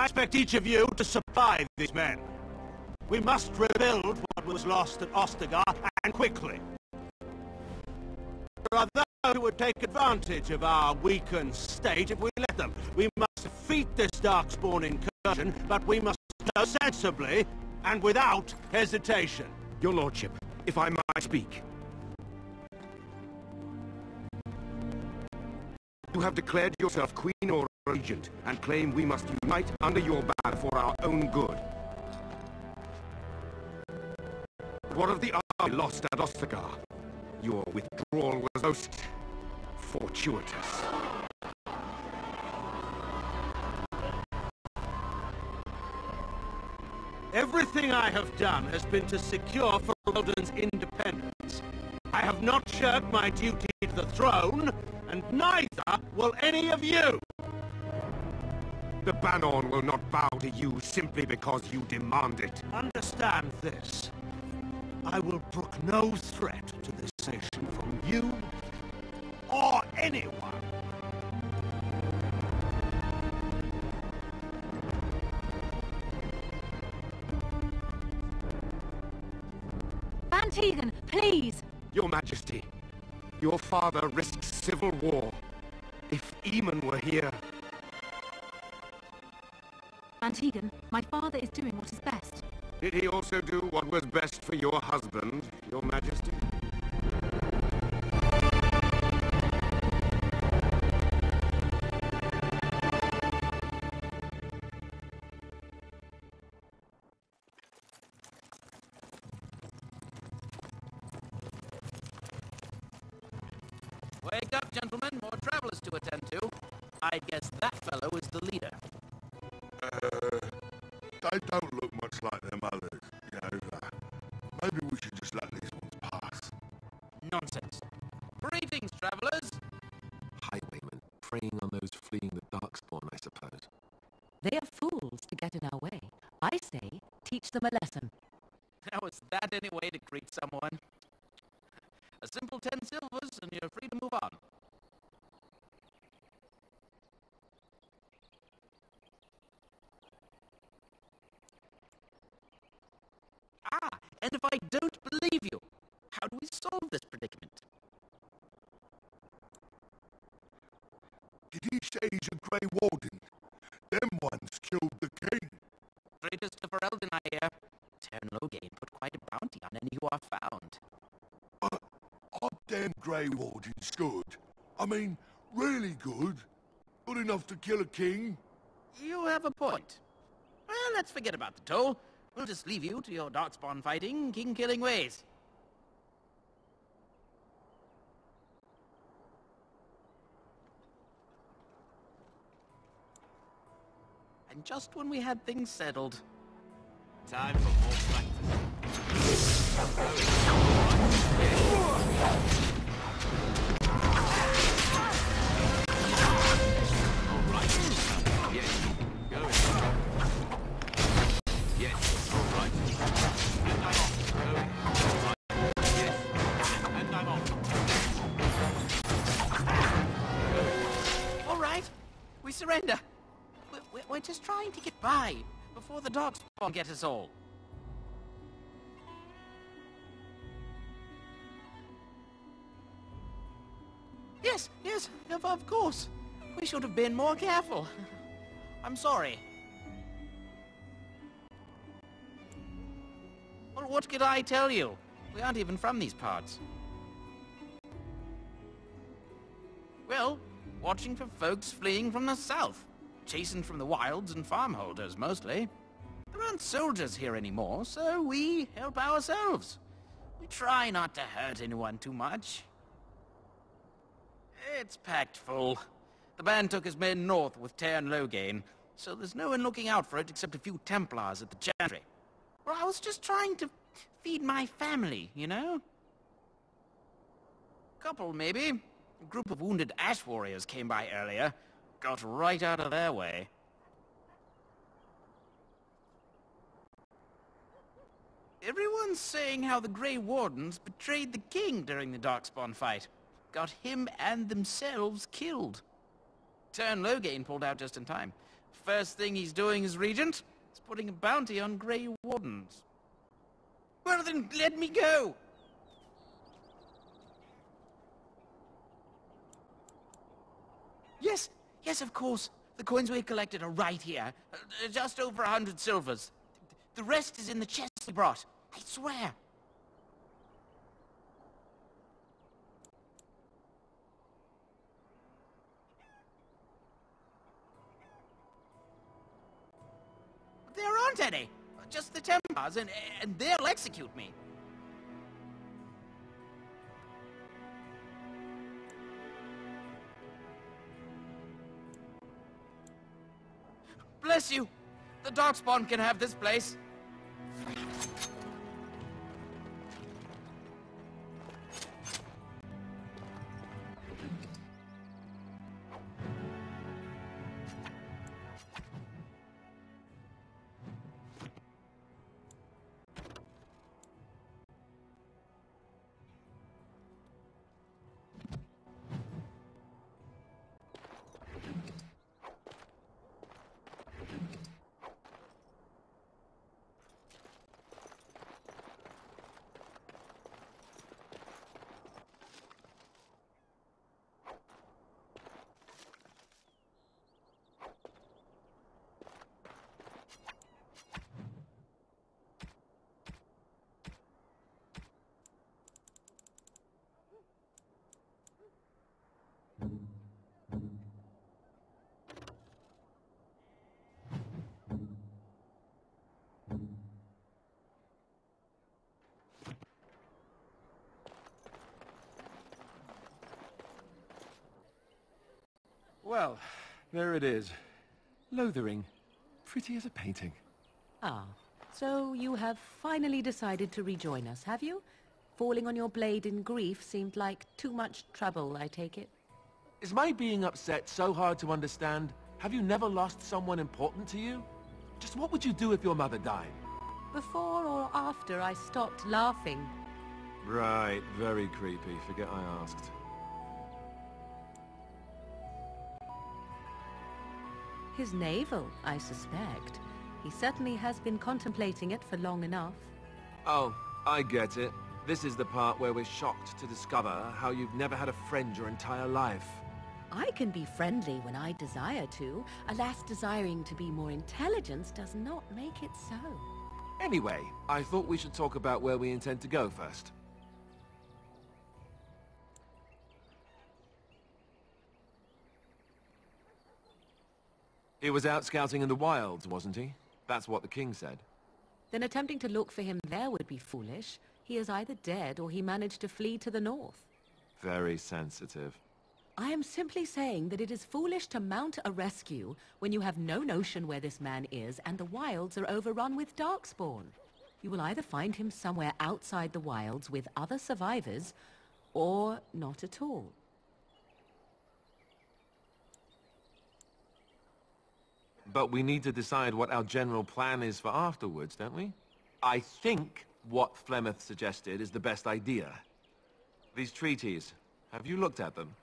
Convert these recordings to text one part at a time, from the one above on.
expect each of you to supply these men. We must rebuild what was lost at Ostagar, and quickly. There are those who would take advantage of our weakened state if we let them. We must defeat this darkspawn incursion, but we must go sensibly and without hesitation. Your lordship, if I might speak. You have declared yourself queen or regent, and claim we must unite under your banner for our own good. What of the army lost at Ostagar? Your withdrawal was most fortuitous. Everything I have done has been to secure Ferelden's independence. I have not shirked my duty to the throne, and neither will any of you! The Banon will not bow to you simply because you demand it. Understand this. I will brook no threat to this nation from you or anyone. Van Tegan, please! Your Majesty, your father risks civil war. If Eamon were here... Van Tegan, my father is doing what is best. Did he also do what was best for your husband, your Majesty? Wake up, gentlemen. More travelers to attend to. I guess that fellow is the leader. They don't look much like them others, you know. Maybe we should just let these ones pass. Nonsense. Greetings, travelers. Highwaymen preying on those fleeing the darkspawn, I suppose. They are fools to get in our way. I say, teach them a lesson. Now, is that any way to greet someone? A simple 10 silvers, and you're free to move on. Ah, and if I don't believe you, how do we solve this predicament? Did he say he's a Grey Warden? Them ones killed the king. Traitors to Ferelden, I hear. Tern Loghain put quite a bounty on any who are found. Are them Grey Wardens good? I mean, really good? Good enough to kill a king? You have a point. Well, let's forget about the toll. We'll just leave you to your darkspawn fighting, king-killing ways. And just when we had things settled... Time for more practice. We surrender. We're just trying to get by before the darkspawn get us all. Yes, of course. We should have been more careful. I'm sorry. Well, what could I tell you? We aren't even from these parts. Well, watching for folks fleeing from the south. Chasing from the wilds and farmholders, mostly. There aren't soldiers here anymore, so we help ourselves. We try not to hurt anyone too much. It's packed full. The band took his men north with Tern Loghain, so there's no one looking out for it except a few Templars at the Chantry. Well, I was just trying to feed my family, you know? Couple, maybe. A group of wounded ash warriors came by earlier. Got right out of their way. Everyone's saying how the Grey Wardens betrayed the king during the Darkspawn fight. Got him and themselves killed. Tern Loghain pulled out just in time. first thing he's doing as regent is putting a bounty on Grey Wardens. Well then, let me go! Yes, yes, of course. The coins we collected are right here. Just over 100 silvers. The rest is in the chest we brought. I swear. There aren't any. Just the Templars, and they'll execute me. Bless you. The Darkspawn can have this place. Well, there it is. Lothering. Pretty as a painting. Ah, so you have finally decided to rejoin us, have you? Falling on your blade in grief seemed like too much trouble, I take it. Is my being upset so hard to understand? Have you never lost someone important to you? Just what would you do if your mother died? Before or after I stopped laughing? Right, very creepy. Forget I asked. His navel, I suspect. He certainly has been contemplating it for long enough. Oh, I get it. This is the part where we're shocked to discover how you've never had a friend your entire life. I can be friendly when I desire to. Alas, desiring to be more intelligent does not make it so. Anyway, I thought we should talk about where we intend to go first. He was out scouting in the wilds, wasn't he? That's what the king said. Then attempting to look for him there would be foolish. He is either dead or he managed to flee to the north. Very sensitive. I am simply saying that it is foolish to mount a rescue when you have no notion where this man is and the wilds are overrun with darkspawn. You will either find him somewhere outside the wilds with other survivors, or not at all. But we need to decide what our general plan is for afterwards, don't we? I think what Flemeth suggested is the best idea. These treaties, have you looked at them?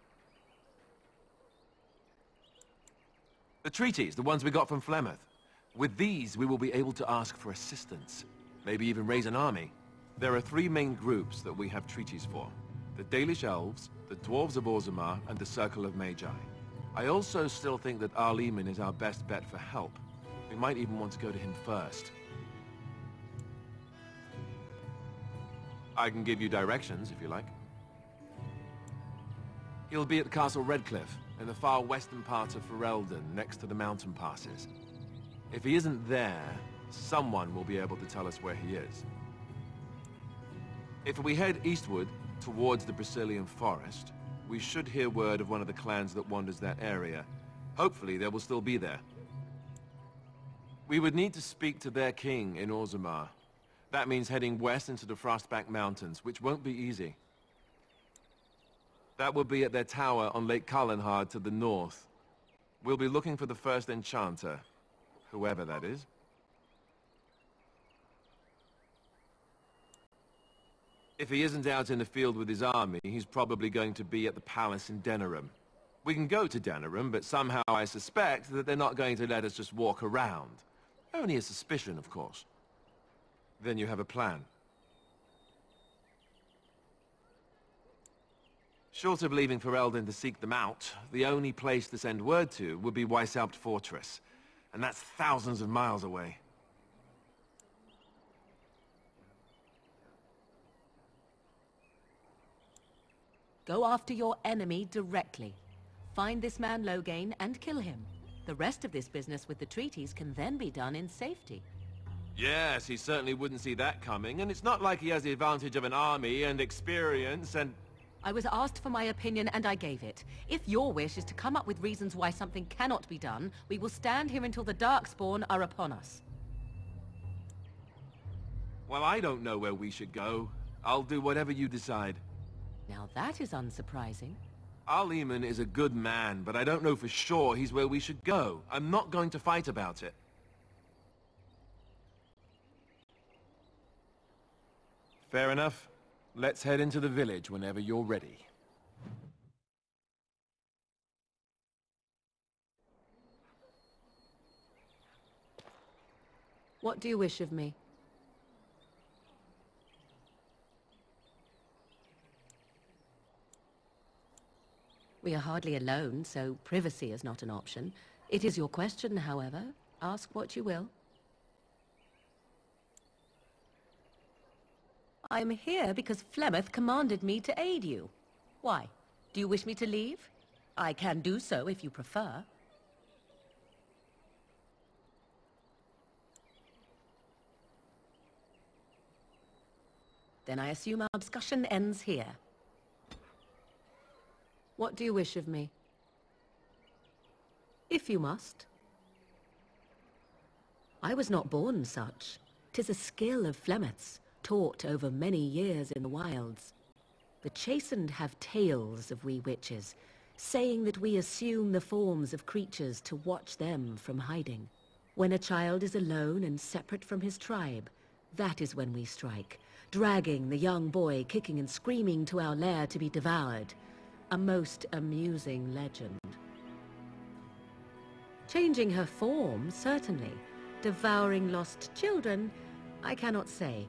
The treaties, the ones we got from Flemeth. With these, we will be able to ask for assistance. Maybe even raise an army. There are three main groups that we have treaties for. The Dalish Elves, the Dwarves of Orzammar, and the Circle of Magi. I also still think that Arleman is our best bet for help. We might even want to go to him first. I can give you directions, if you like. He'll be at Castle Redcliffe, in the far western part of Ferelden, next to the mountain passes. If he isn't there, someone will be able to tell us where he is. If we head eastward, towards the Brazilian forest, we should hear word of one of the clans that wanders that area. Hopefully, they will still be there. We would need to speak to their king in Orzammar. That means heading west into the Frostback Mountains, which won't be easy. That will be at their tower on Lake Kallenhard to the north. We'll be looking for the first enchanter, whoever that is. If he isn't out in the field with his army, he's probably going to be at the palace in Denerim. We can go to Danarum, but somehow I suspect that they're not going to let us just walk around. Only a suspicion, of course. Then you have a plan. Short of leaving for Eldon to seek them out, the only place to send word to would be Weishaupt Fortress. And that's thousands of miles away. Go after your enemy directly. Find this man Loghain and kill him. The rest of this business with the treaties can then be done in safety. Yes, he certainly wouldn't see that coming, and it's not like he has the advantage of an army and experience and... I was asked for my opinion and I gave it. If your wish is to come up with reasons why something cannot be done, we will stand here until the Darkspawn are upon us. Well, I don't know where we should go. I'll do whatever you decide. Now that is unsurprising. Al-Eamon is a good man, but I don't know for sure he's where we should go. I'm not going to fight about it. Fair enough. Let's head into the village whenever you're ready. What do you wish of me? We are hardly alone, so privacy is not an option. It is your question, however. Ask what you will. I'm here because Flemeth commanded me to aid you. Why? Do you wish me to leave? I can do so if you prefer. Then I assume our discussion ends here. What do you wish of me? If you must. I was not born such. 'Tis a skill of Flemeth's, taught over many years in the wilds. The chastened have tales of we witches, saying that we assume the forms of creatures to watch them from hiding. When a child is alone and separate from his tribe, that is when we strike, dragging the young boy kicking and screaming to our lair to be devoured. A most amusing legend. Changing her form, certainly. Devouring lost children, I cannot say.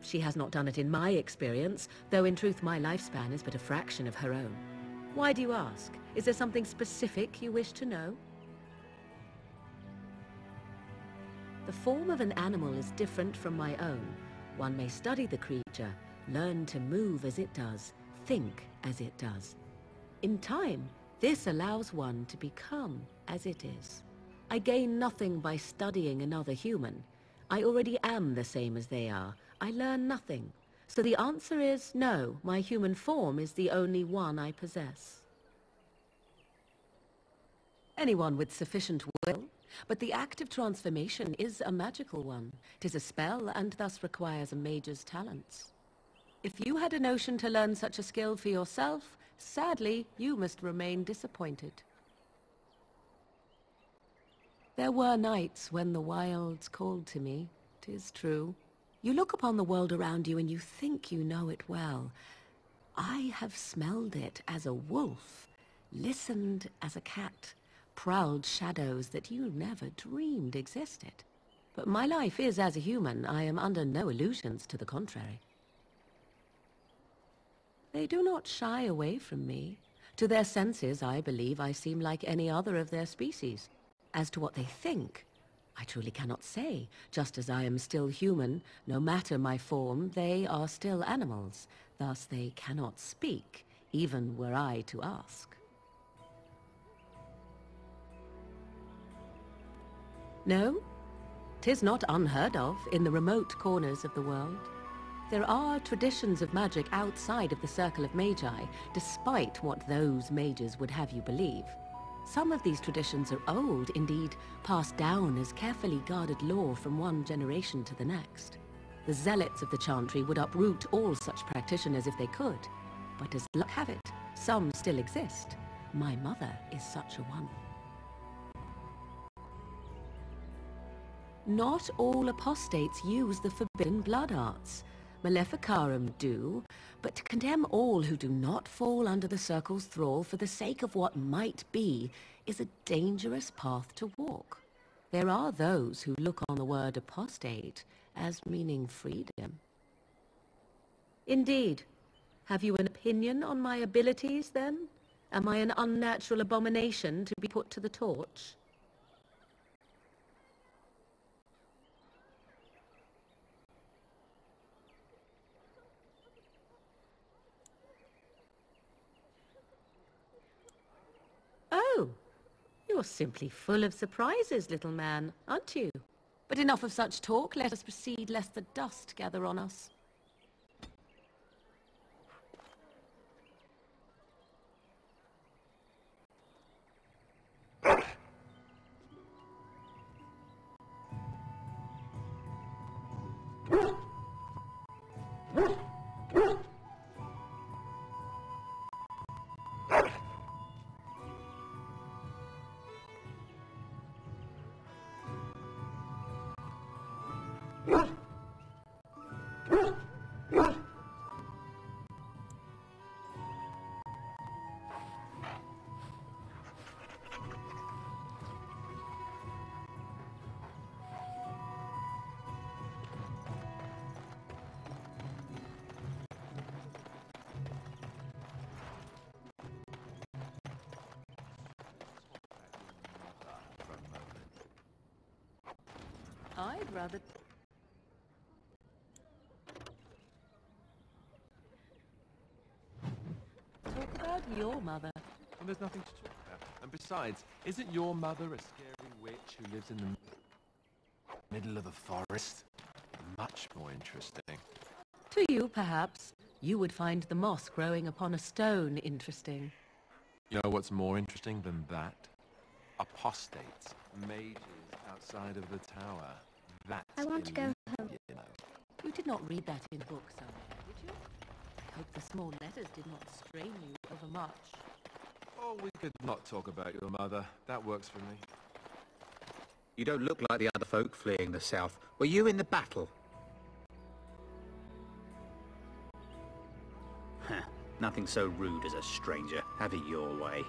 She has not done it in my experience, though in truth my lifespan is but a fraction of her own. Why do you ask? Is there something specific you wish to know? The form of an animal is different from my own. One may study the creature, learn to move as it does, think as it does. In time, this allows one to become as it is. I gain nothing by studying another human. I already am the same as they are. I learn nothing. So the answer is no, my human form is the only one I possess. Anyone with sufficient will, but the act of transformation is a magical one. 'Tis a spell and thus requires a mage's talents. If you had a notion to learn such a skill for yourself, sadly, you must remain disappointed. There were nights when the wilds called to me, 'tis true. You look upon the world around you and you think you know it well. I have smelled it as a wolf, listened as a cat, prowled shadows that you never dreamed existed. But my life is as a human. I am under no illusions to the contrary. They do not shy away from me. To their senses, I believe I seem like any other of their species. As to what they think, I truly cannot say. Just as I am still human, no matter my form, they are still animals. Thus they cannot speak, even were I to ask. No, 'tis not unheard of in the remote corners of the world. There are traditions of magic outside of the circle of magi, despite what those mages would have you believe. Some of these traditions are old, indeed, passed down as carefully guarded lore from one generation to the next. The zealots of the chantry would uproot all such practitioners if they could. But as luck have it, some still exist. My mother is such a one. Not all apostates use the forbidden blood arts. Maleficarum do, but to condemn all who do not fall under the circle's thrall for the sake of what might be is a dangerous path to walk. There are those who look on the word apostate as meaning freedom. Indeed. Have you an opinion on my abilities, then? Am I an unnatural abomination to be put to the torch? Oh, you're simply full of surprises, little man, aren't you? But enough of such talk. Let us proceed, lest the dust gather on us. I'd rather... talk about your mother. Well, there's nothing to talk about. And besides, isn't your mother a scary witch who lives in the middle of a forest? Much more interesting. To you, perhaps. You would find the moss growing upon a stone interesting. You know what's more interesting than that? Apostates, mages outside of the tower. That's I want to go home. You know. You did not read that in book somewhere, did you? I hope the small letters did not strain you overmuch. Oh, we could not talk about your mother. That works for me. You don't look like the other folk fleeing the south. Were you in the battle? Huh. Nothing so rude as a stranger. Have it your way.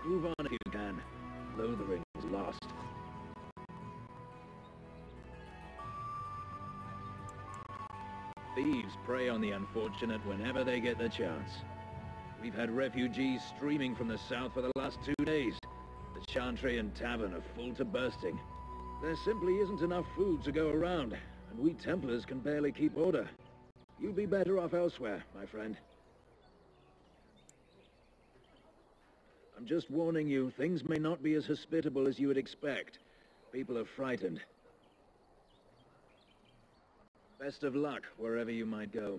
Move on if you can. Lothering is lost. Thieves prey on the unfortunate whenever they get the chance. We've had refugees streaming from the south for the last 2 days. The chantry and tavern are full to bursting. There simply isn't enough food to go around, and we Templars can barely keep order. You'd be better off elsewhere, my friend. I'm just warning you, things may not be as hospitable as you would expect. People are frightened. Best of luck, wherever you might go.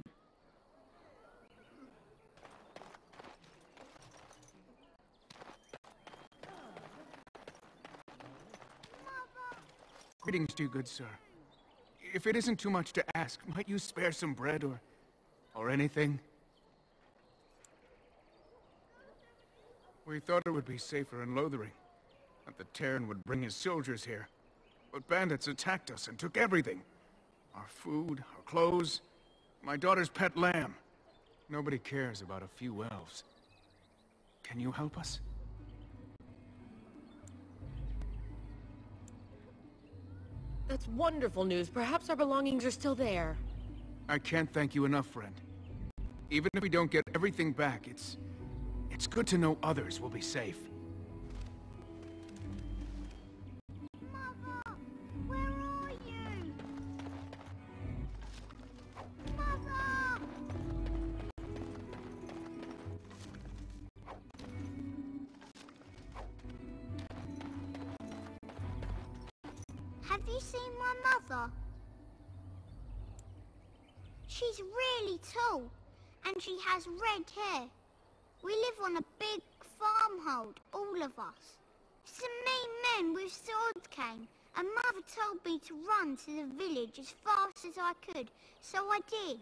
Greetings to you, good sir. If it isn't too much to ask, might you spare some bread or anything? We thought it would be safer in Lothering, that the Terran would bring his soldiers here. But bandits attacked us and took everything. Our food, our clothes, my daughter's pet lamb. Nobody cares about a few elves. Can you help us? That's wonderful news. Perhaps our belongings are still there. I can't thank you enough, friend. Even if we don't get everything back, it's good to know others will be safe. Mother, where are you? Mother! Have you seen my mother? She's really tall, and she has red hair. We live on a big farmhold, all of us. Some mean men with swords came, and Mother told me to run to the village as fast as I could, so I did.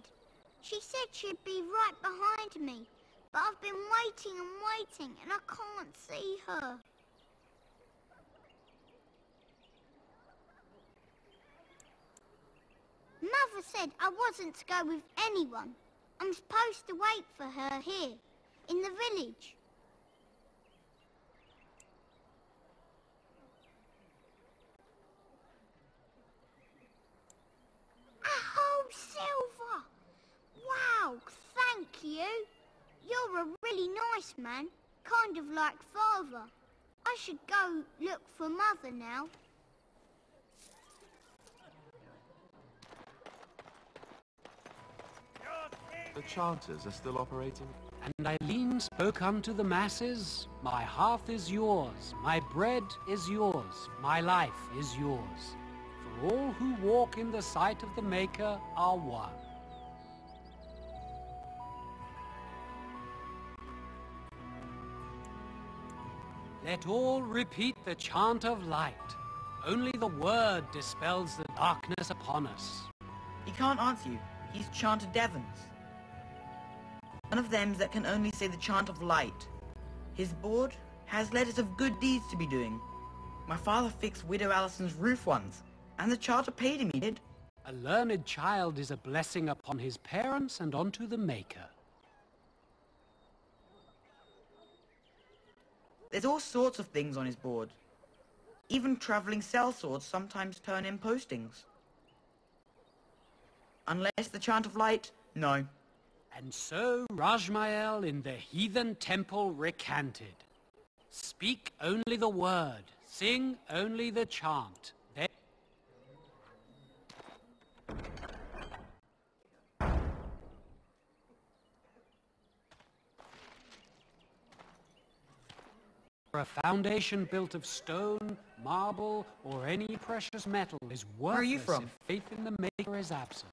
She said she'd be right behind me, But I've been waiting and waiting, and I can't see her. Mother said I wasn't to go with anyone. I'm supposed to wait for her here, in the village. A whole silver! Wow, thank you. You're a really nice man, kind of like Father. I should go look for Mother now. The chanters are still operating? And Eileen spoke unto the masses, my hearth is yours, my bread is yours, my life is yours. For all who walk in the sight of the Maker are one. Let all repeat the chant of light. Only the word dispels the darkness upon us. He can't answer you. He's chanted Devons. One of them that can only say the chant of light. His board has letters of good deeds to be doing. My father fixed Widow Allison's roof once, and the charter paid him, he did. A learned child is a blessing upon his parents and onto the Maker. There's all sorts of things on his board. Even traveling sellswords sometimes turn in postings. Unless the chant of light, no. And so Rajmael in the heathen temple recanted. Speak only the word, sing only the chant. Then for a foundation built of stone, marble, or any precious metal is worthless. Where are you from? If faith in the Maker is absent.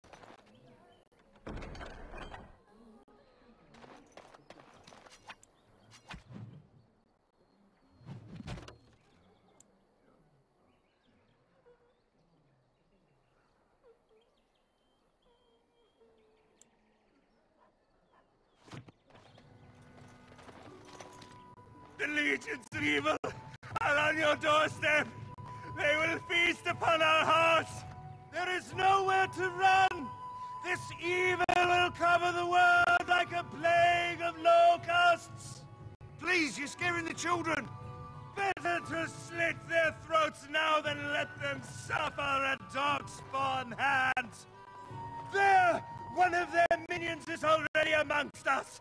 The legions of evil are on your doorstep. They will feast upon our hearts. There is nowhere to run. This evil will cover the world like a plague of locusts. Please, you're scaring the children. Better to slit their throats now than let them suffer at darkspawn hands. There! One of their minions is already amongst us.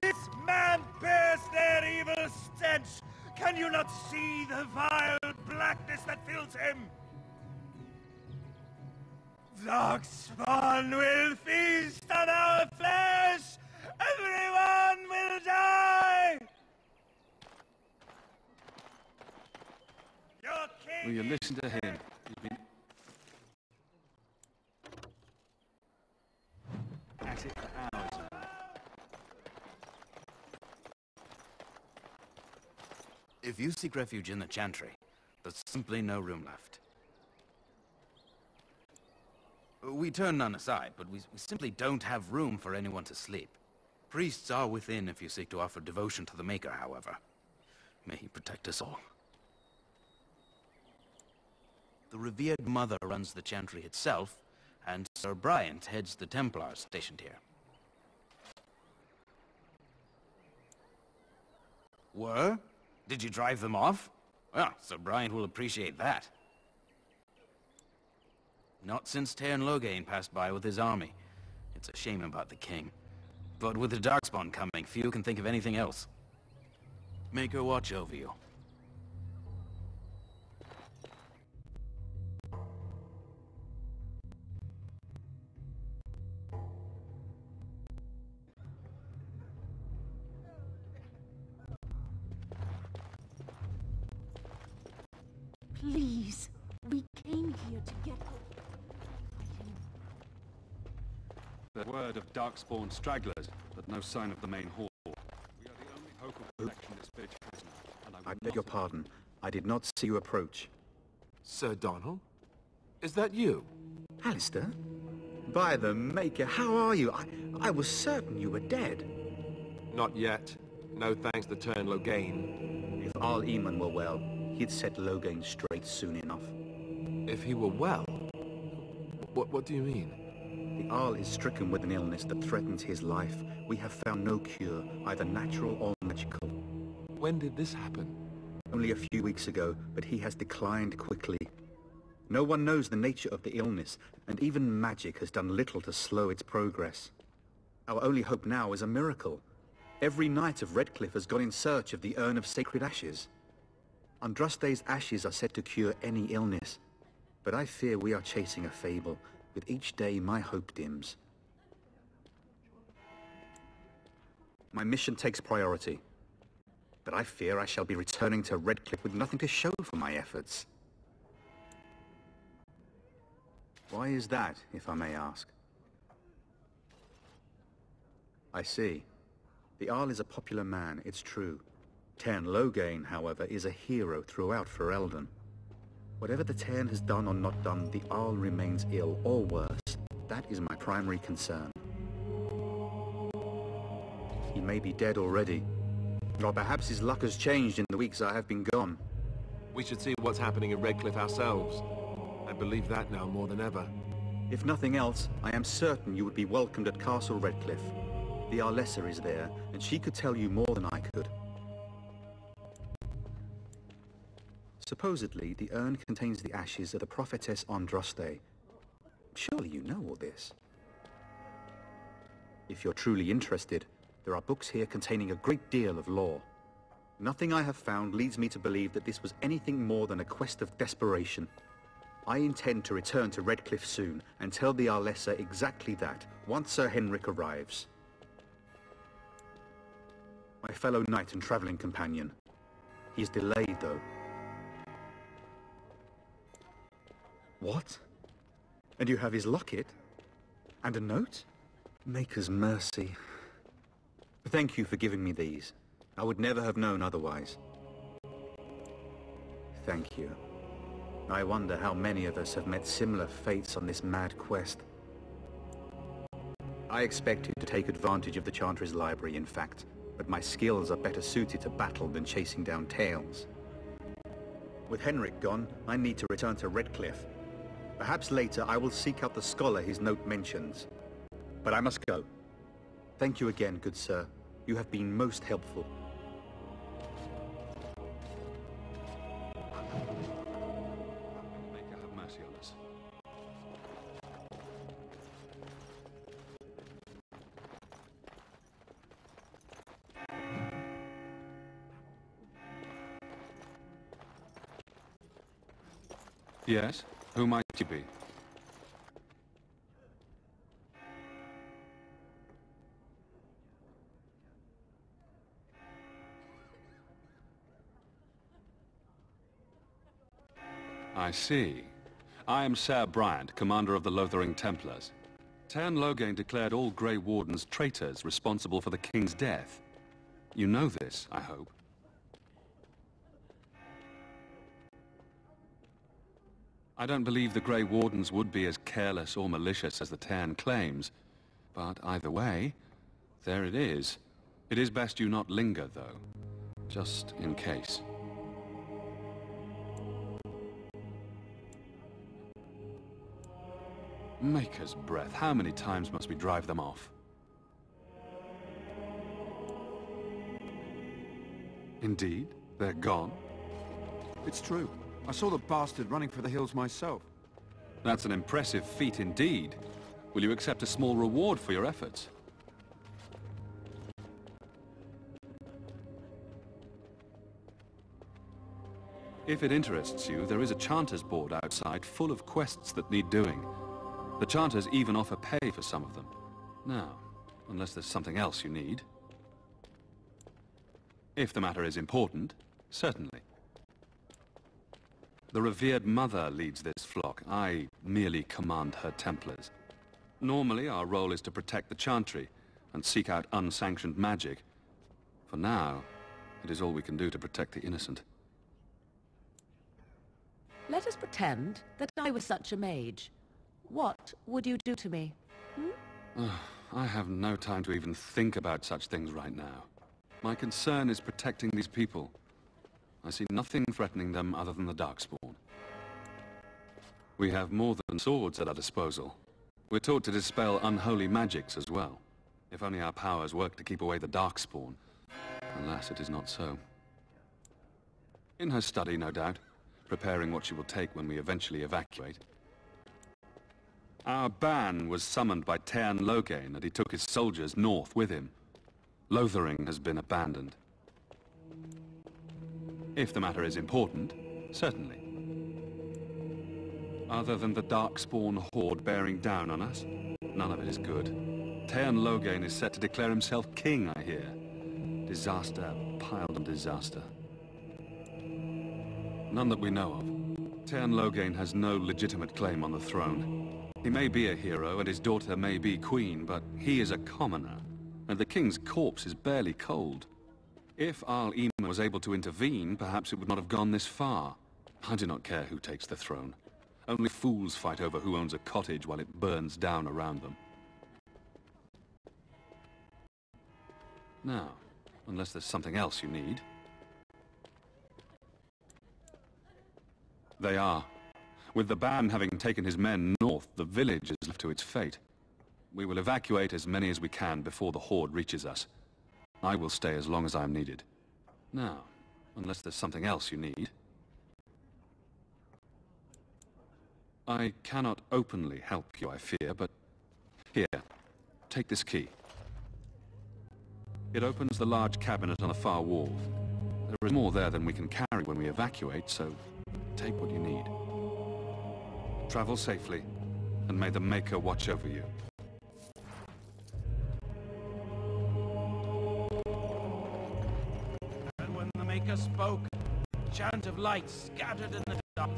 This man bears their evil stench. Can you not see the vile blackness that fills him? Darkspawn will feast on our flesh. Everyone will die. Your king. Will you listen to him? You've been at it for hours. If you seek refuge in the Chantry, there's simply no room left. We turn none aside, but we simply don't have room for anyone to sleep. Priests are within if you seek to offer devotion to the Maker, however. May he protect us all. The revered Mother runs the Chantry itself, and Sir Bryant heads the Templars stationed here. Were? Did you drive them off? Well, Sir Bryant will appreciate that. Not since Tairn Loghain passed by with his army. It's a shame about the king. But with the Darkspawn coming, few can think of anything else. Make her watch over you. Please, we came here to get... The word of darkspawn stragglers, but no sign of the main horde. We are the only hope of protection this village has now, and I beg your pardon. I did not see you approach. Sir Donald? Is that you? Alistair? By the Maker, how are you? I was certain you were dead. Not yet. No thanks to turn Loghain. If Arl Eamon were well, he'd set Loghain straight soon enough. If he were well? What do you mean? The Arl is stricken with an illness that threatens his life. We have found no cure, either natural or magical. When did this happen? Only a few weeks ago, but he has declined quickly. No one knows the nature of the illness, and even magic has done little to slow its progress. Our only hope now is a miracle. Every knight of Redcliffe has gone in search of the Urn of Sacred Ashes. Andraste's ashes are said to cure any illness, but I fear we are chasing a fable. With each day, my hope dims. My mission takes priority, but I fear I shall be returning to Redcliffe with nothing to show for my efforts. Why is that, if I may ask? I see. The Arl is a popular man, it's true. Tairn Loghain, however, is a hero throughout Ferelden. Whatever the Tairn has done or not done, the Arl remains ill, or worse. That is my primary concern. He may be dead already, or perhaps his luck has changed in the weeks I have been gone. We should see what's happening in Redcliffe ourselves. I believe that now more than ever. If nothing else, I am certain you would be welcomed at Castle Redcliffe. The Arlessa is there, and she could tell you more than I could. Supposedly, the urn contains the ashes of the prophetess Andraste. Surely you know all this. If you're truly interested, there are books here containing a great deal of lore. Nothing I have found leads me to believe that this was anything more than a quest of desperation. I intend to return to Redcliffe soon and tell the Arlessa exactly that, once Sir Henrik arrives. My fellow knight and traveling companion. He is delayed, though. What? And you have his locket? And a note? Maker's mercy. Thank you for giving me these. I would never have known otherwise. Thank you. I wonder how many of us have met similar fates on this mad quest. I expected to take advantage of the Chantry's library, in fact, but my skills are better suited to battle than chasing down tales. With Henrik gone, I need to return to Redcliffe. Perhaps later I will seek out the scholar his note mentions. But I must go. Thank you again, good sir. You have been most helpful. Maker have mercy on us. Yes? Who might you be? I see. I am Ser Bryant, commander of the Lothering Templars. Tairn Loghain declared all Grey Wardens traitors responsible for the king's death. You know this, I hope. I don't believe the Grey Wardens would be as careless or malicious as the Tairn claims. But either way, there it is. It is best you not linger, though. Just in case. Maker's breath. How many times must we drive them off? Indeed? They're gone? It's true. I saw the bastard running for the hills myself. That's an impressive feat indeed. Will you accept a small reward for your efforts? If it interests you, there is a Chanter's board outside full of quests that need doing. The Chanters even offer pay for some of them. Now, unless there's something else you need. If the matter is important, certainly. The revered mother leads this flock. I merely command her Templars. Normally, our role is to protect the Chantry and seek out unsanctioned magic. For now, it is all we can do to protect the innocent. Let us pretend that I was such a mage. What would you do to me? I have no time to even think about such things right now. My concern is protecting these people. I see nothing threatening them other than the Darkspawn. We have more than swords at our disposal. We're taught to dispel unholy magics as well. If only our powers work to keep away the Darkspawn. Alas, it is not so. In her study, no doubt, preparing what she will take when we eventually evacuate. Our ban was summoned by Tearn Loghain, and he took his soldiers north with him. Lothering has been abandoned. If the matter is important, certainly. Other than the Darkspawn horde bearing down on us, none of it is good. Tearn Loghain is set to declare himself king, I hear. Disaster piled on disaster. None that we know of. Tearn Loghain has no legitimate claim on the throne. He may be a hero and his daughter may be queen, but he is a commoner, and the king's corpse is barely cold. If Arl Eamon was able to intervene, perhaps it would not have gone this far. I do not care who takes the throne. Only fools fight over who owns a cottage while it burns down around them. Now, unless there's something else you need. They are. With the ban having taken his men north, the village is left to its fate. We will evacuate as many as we can before the horde reaches us. I will stay as long as I am needed. Now, unless there's something else you need. I cannot openly help you, I fear, but... Here, take this key. It opens the large cabinet on the far wall. There is more there than we can carry when we evacuate, so take what you need. Travel safely, and may the Maker watch over you. And when the Maker spoke, a chant of light scattered in the dust.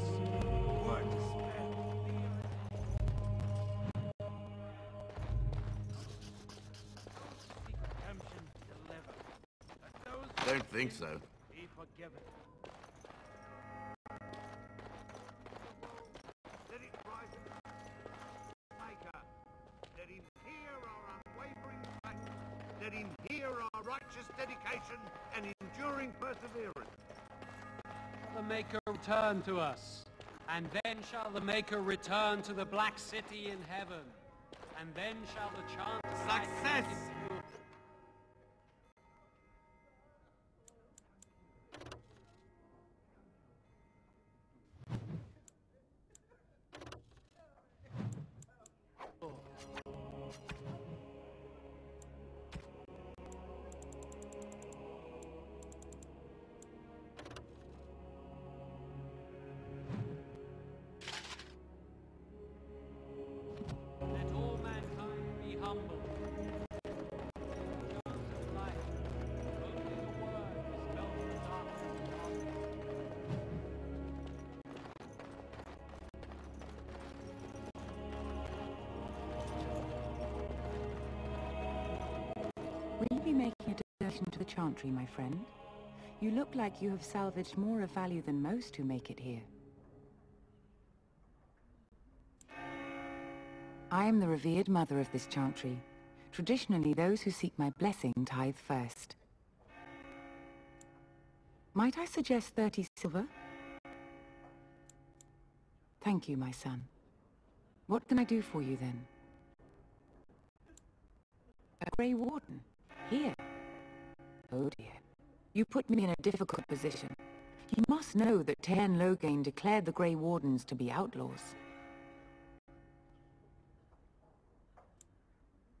Word Don't think so. be forgiven. Let it rise in the Maker. Let him hear our unwavering faith. Let him hear our righteous dedication and enduring perseverance. The Maker return to us, and then shall the Maker return to the Black City in heaven, and then shall the chant of Success! Let all mankind be humble. Chant of life, only the word dispels the darkness. Will you be making a donation to the chantry, my friend? You look like you have salvaged more of value than most who make it here. I am the revered mother of this chantry. Traditionally, those who seek my blessing tithe first. Might I suggest 30 silver? Thank you, my son. What can I do for you, then? A Grey Warden? Here? Oh dear. You put me in a difficult position. You must know that Tearn Loghain declared the Grey Wardens to be outlaws.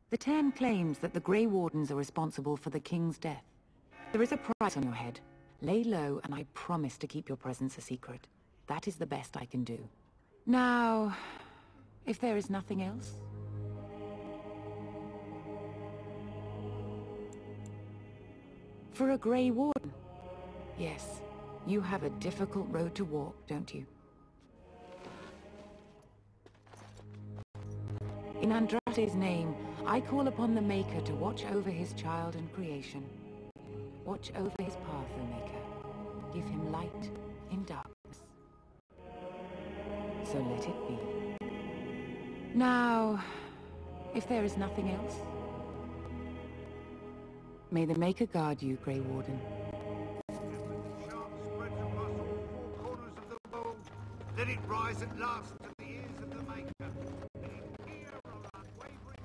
The Tearn claims that the Grey Wardens are responsible for the King's death. There is a price on your head. Lay low, and I promise to keep your presence a secret. That is the best I can do. Now, if there is nothing else... For a Grey Warden? Yes, you have a difficult road to walk, don't you? In Andrate's name, I call upon the Maker to watch over his child and creation. Watch over his path, O Maker. Give him light in darkness. So let it be. Now, if there is nothing else, May the Maker guard you, Grey Warden. Let it rise at last to the ears of the Maker. Let it hear our unwavering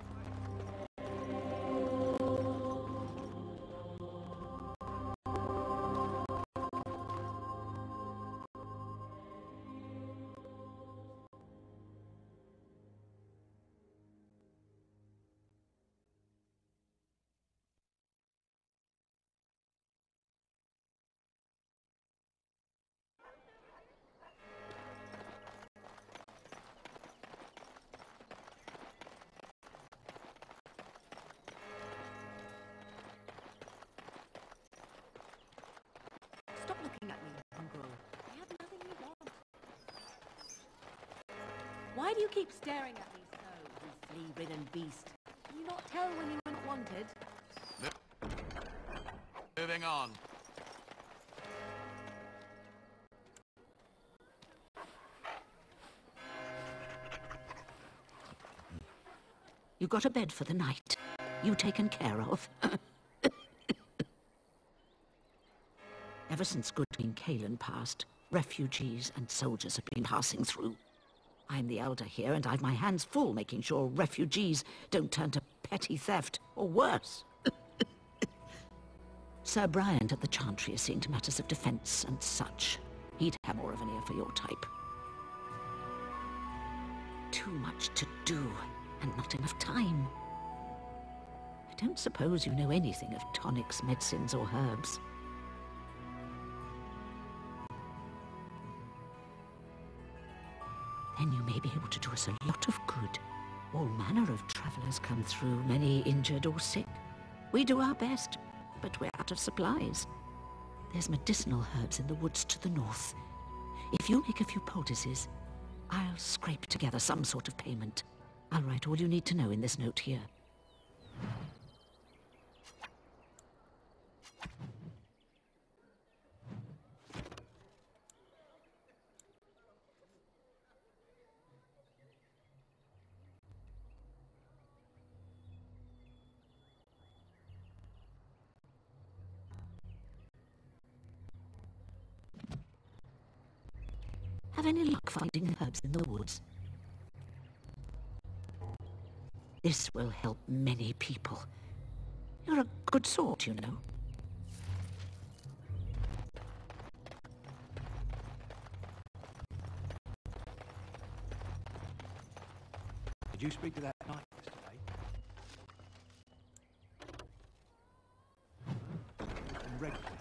Stop looking at me, mongrel. I have nothing you want. Why do you keep staring at me so, you flea-ridden beast? Can you not tell when you are not wanted? Moving on. You got a bed for the night. You taken care of. Ever since good Queen Kaelin passed, refugees and soldiers have been passing through. I'm the elder here, and I've my hands full making sure refugees don't turn to petty theft, or worse. Sir Bryant at the Chantry is seeing to matters of defense and such. He'd have more of an ear for your type. Too much to do, and not enough time. I don't suppose you know anything of tonics, medicines, or herbs. Then you may be able to do us a lot of good. All manner of travellers come through, many injured or sick. We do our best, but we're out of supplies. There's medicinal herbs in the woods to the north. If you make a few poultices, I'll scrape together some sort of payment. I'll write all you need to know in this note here. Have any luck finding herbs in the woods? This will help many people. You're a good sort, you know. Did you speak to that knight yesterday? And regularly.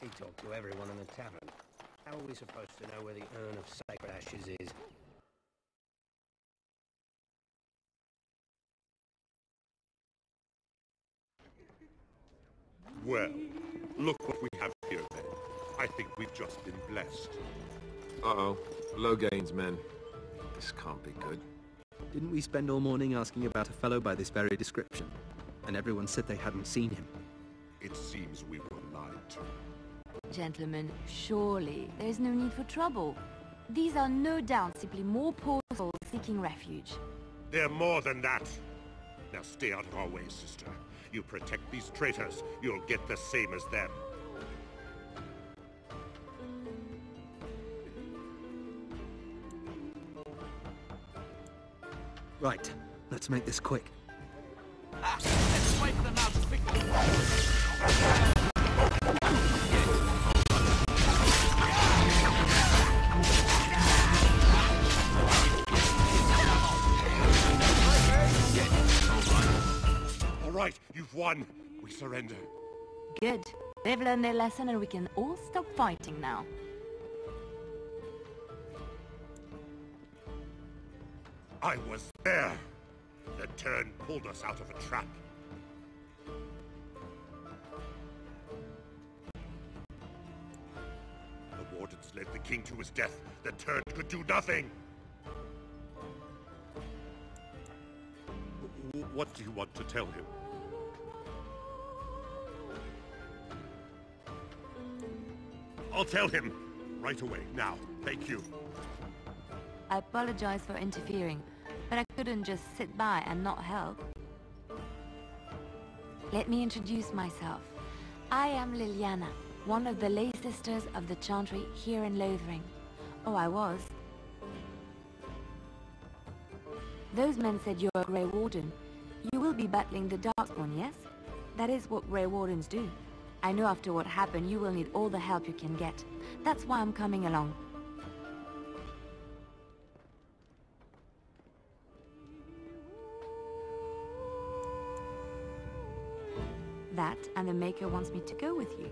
He talked to everyone in the tavern. How are we supposed to know where the urn of sacred ashes is? Well, look what we have here then. I think we've just been blessed. Uh-oh. Low gains, men. This can't be good. Didn't we spend all morning asking about a fellow by this very description? And everyone said they hadn't seen him. It seems we were lied to. Gentlemen, surely there's no need for trouble. These are no doubt simply more poor souls seeking refuge. They're more than that. Now stay out of our way, sister. You protect these traitors, you'll get the same as them. Right, let's make this quick. Let's wait for them out quickly. All right, you've won. We surrender. Good. They've learned their lesson and we can all stop fighting now. I was there. The turn pulled us out of a trap. The wardens led the king to his death. The turn could do nothing. What do you want to tell him? I'll tell him. Right away, now. Thank you. I apologize for interfering, but I couldn't just sit by and not help. Let me introduce myself. I am Lillliaну, one of the lay sisters of the chantry here in Lothering. Oh, I was. Those men said you're a Grey Warden. You will be battling the Darkspawn, yes? That is what Grey Wardens do. I know after what happened you will need all the help you can get. That's why I'm coming along. That, and the Maker wants me to go with you.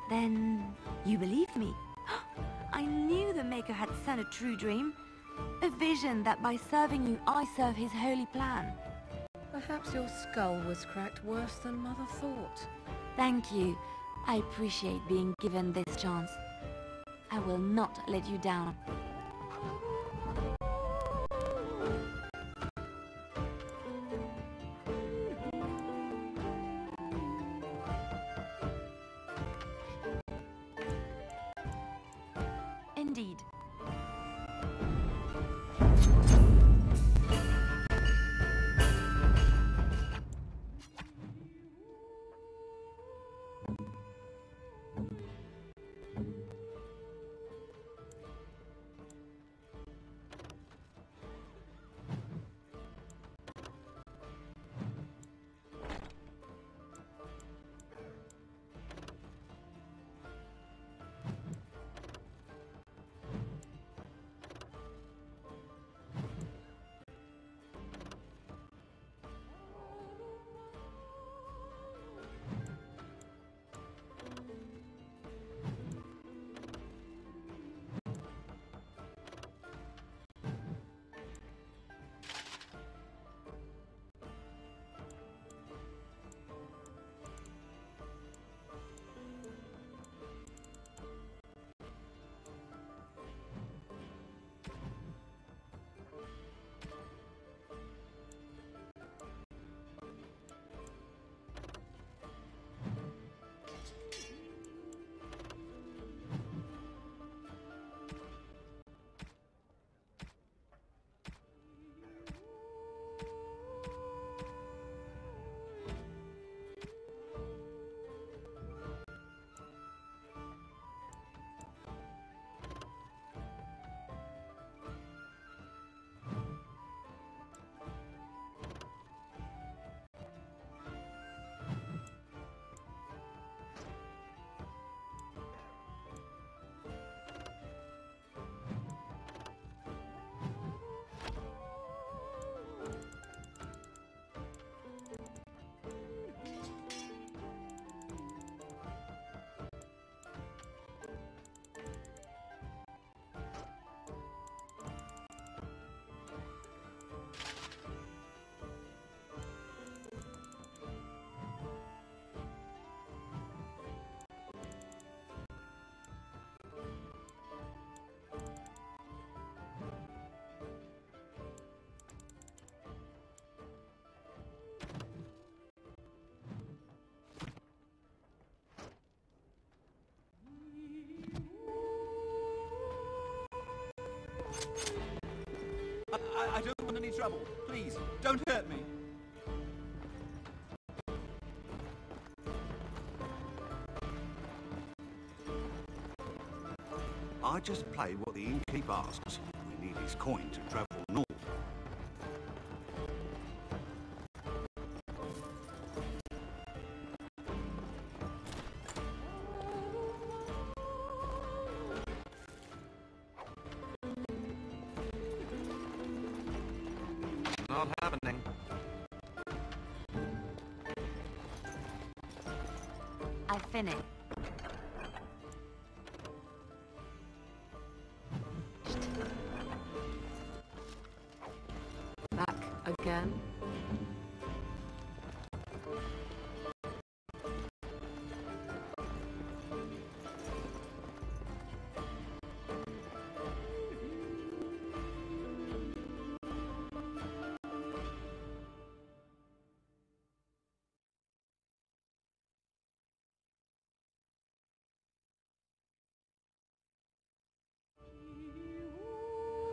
Then, you believe me? I knew the Maker had sent a true dream. A vision that by serving you, I serve his holy plan. Perhaps your skull was cracked worse than Mother thought. Thank you. I appreciate being given this chance. I will not let you down. Indeed. I don't want any trouble. Please, don't hurt me. I just play what the innkeep asks. We need his coin to travel north. Not happening. I finished. Back again.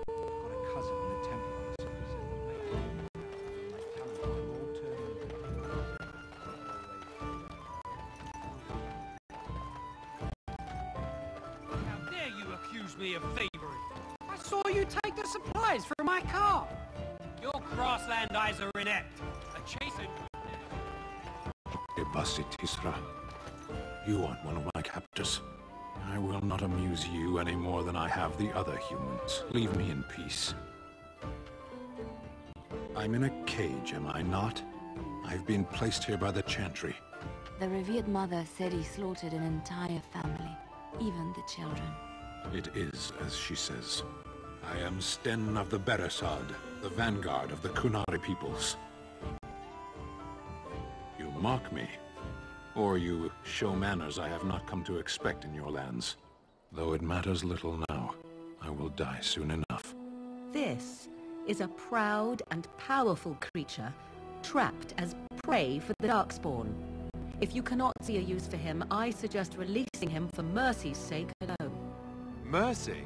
Got a cousin in the temple who says the maker. me a favor. I saw you take the supplies from my car. Your crossland eyes are inept. A chastened... Tisra, you aren't one of my captors. I will not amuse you any more than I have the other humans. Leave me in peace. I'm in a cage, am I not? I've been placed here by the Chantry. The revered mother said he slaughtered an entire family, even the children. It is as she says. I am Stena of the Beresad, the vanguard of the Kunari peoples. You mock me, or you show manners I have not come to expect in your lands. Though it matters little now, I will die soon enough. This is a proud and powerful creature, trapped as prey for the Darkspawn. If you cannot see a use for him, I suggest releasing him for mercy's sake alone. Mercy?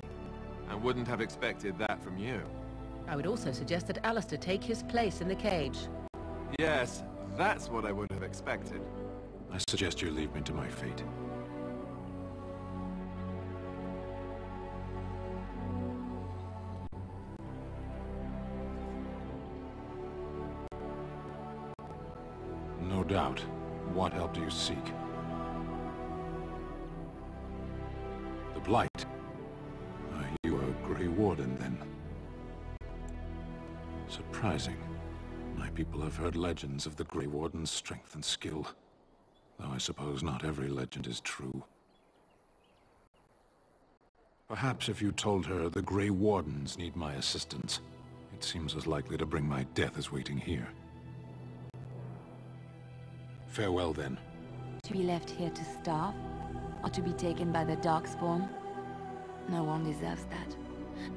I wouldn't have expected that from you. I would also suggest that Alistair take his place in the cage. Yes, that's what I would have expected. I suggest you leave me to my fate. No doubt. What help do you seek? The Blight. Are you a Grey Warden, then? Surprising. My people have heard legends of the Grey Warden's strength and skill. Though I suppose not every legend is true. Perhaps if you told her the Grey Wardens need my assistance, it seems as likely to bring my death as waiting here. Farewell, then. To be left here to starve? Or to be taken by the Darkspawn? No one deserves that.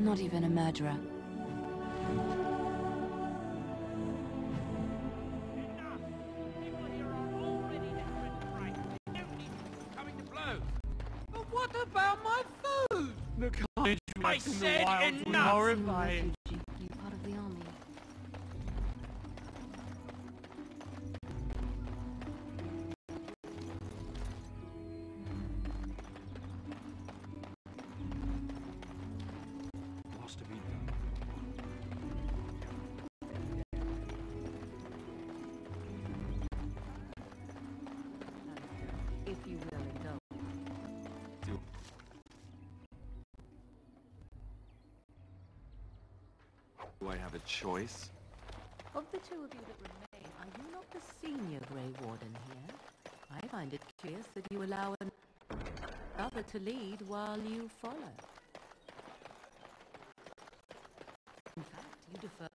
Not even a murderer. But what about my food? The carnage left in the wilds was enough! horrifying. You part of the army. What's to be If you will indulge. Do I have a choice? Of the two of you that remain, are you not the senior Grey Warden here? I find it curious that you allow another to lead while you follow. In fact, you defer...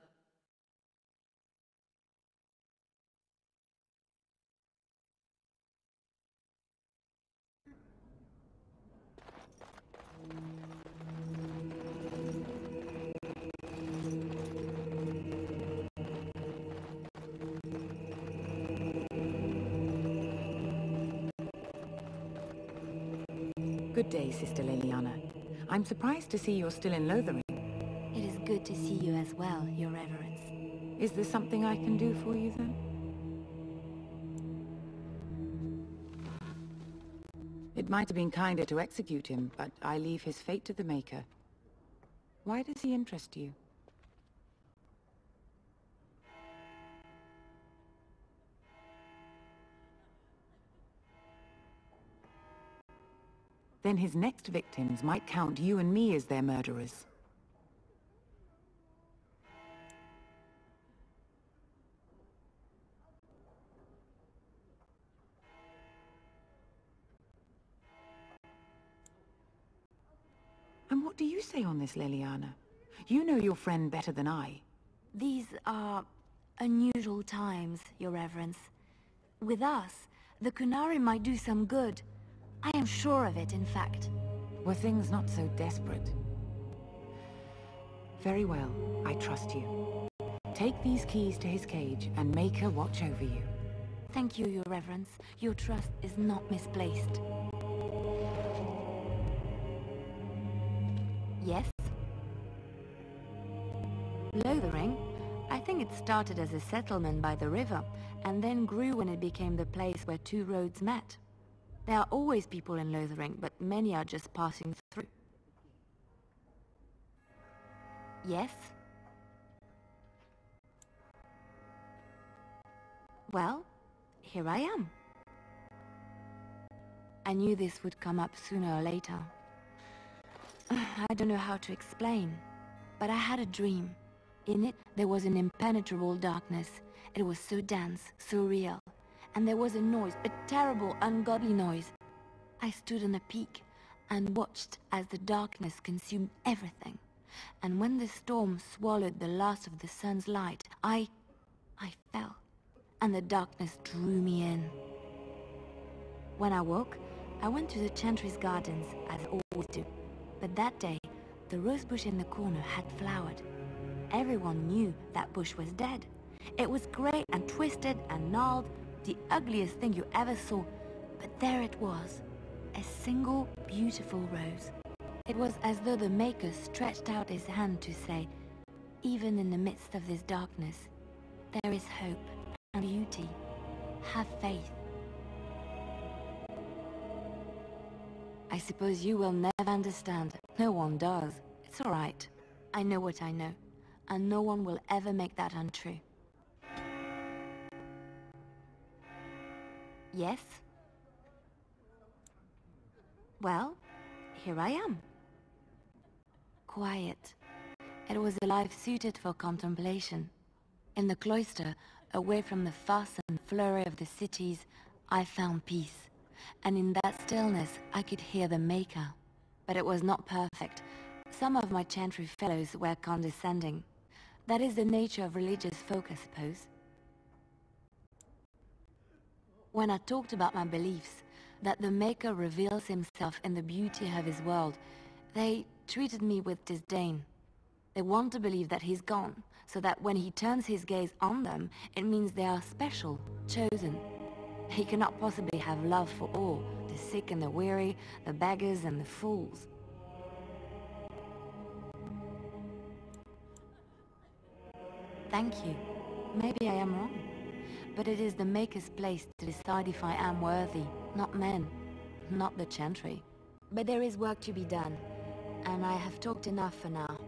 Good day, Sister Liliana. I'm surprised to see you're still in Lothering. It is good to see you as well, Your Reverence. Is there something I can do for you, then? It might have been kinder to execute him, but I leave his fate to the Maker. Why does he interest you? Then his next victims might count you and me as their murderers. And what do you say on this, Liliana? You know your friend better than I. These are unusual times, Your Reverence. With us, the Kunari might do some good. I am sure of it, in fact. Were things not so desperate? Very well, I trust you. Take these keys to his cage and make her watch over you. Thank you, Your Reverence. Your trust is not misplaced. Yes? Lothering? I think it started as a settlement by the river, and then grew when it became the place where two roads met. There are always people in Lothering, but many are just passing through. Yes? Well, here I am. I knew this would come up sooner or later. I don't know how to explain, but I had a dream. In it, there was an impenetrable darkness. It was so dense, so real. And there was a noise, a terrible, ungodly noise. I stood on a peak and watched as the darkness consumed everything. And when the storm swallowed the last of the sun's light, I fell, and the darkness drew me in. When I woke, I went to the Chantry's gardens, as I always do. But that day, the rose bush in the corner had flowered. Everyone knew that bush was dead. It was grey and twisted and gnarled, the ugliest thing you ever saw. But there it was, a single beautiful rose. It was as though the Maker stretched out his hand to say, even in the midst of this darkness, there is hope and beauty. Have faith. I suppose you will never understand. No one does. It's all right. I know what I know, and no one will ever make that untrue. Yes? Well, here I am. Quiet. It was a life suited for contemplation. In the cloister, away from the fuss and flurry of the cities, I found peace. And in that stillness, I could hear the Maker. But it was not perfect. Some of my chantry fellows were condescending. That is the nature of religious folk, I suppose. When I talked about my beliefs, that the Maker reveals himself in the beauty of his world, they treated me with disdain. They want to believe that he's gone, so that when he turns his gaze on them, it means they are special, chosen. He cannot possibly have love for all, the sick and the weary, the beggars and the fools. Thank you. Maybe I am wrong. But it is the Maker's place to decide if I am worthy, not men, not the chantry. But there is work to be done, and I have talked enough for now.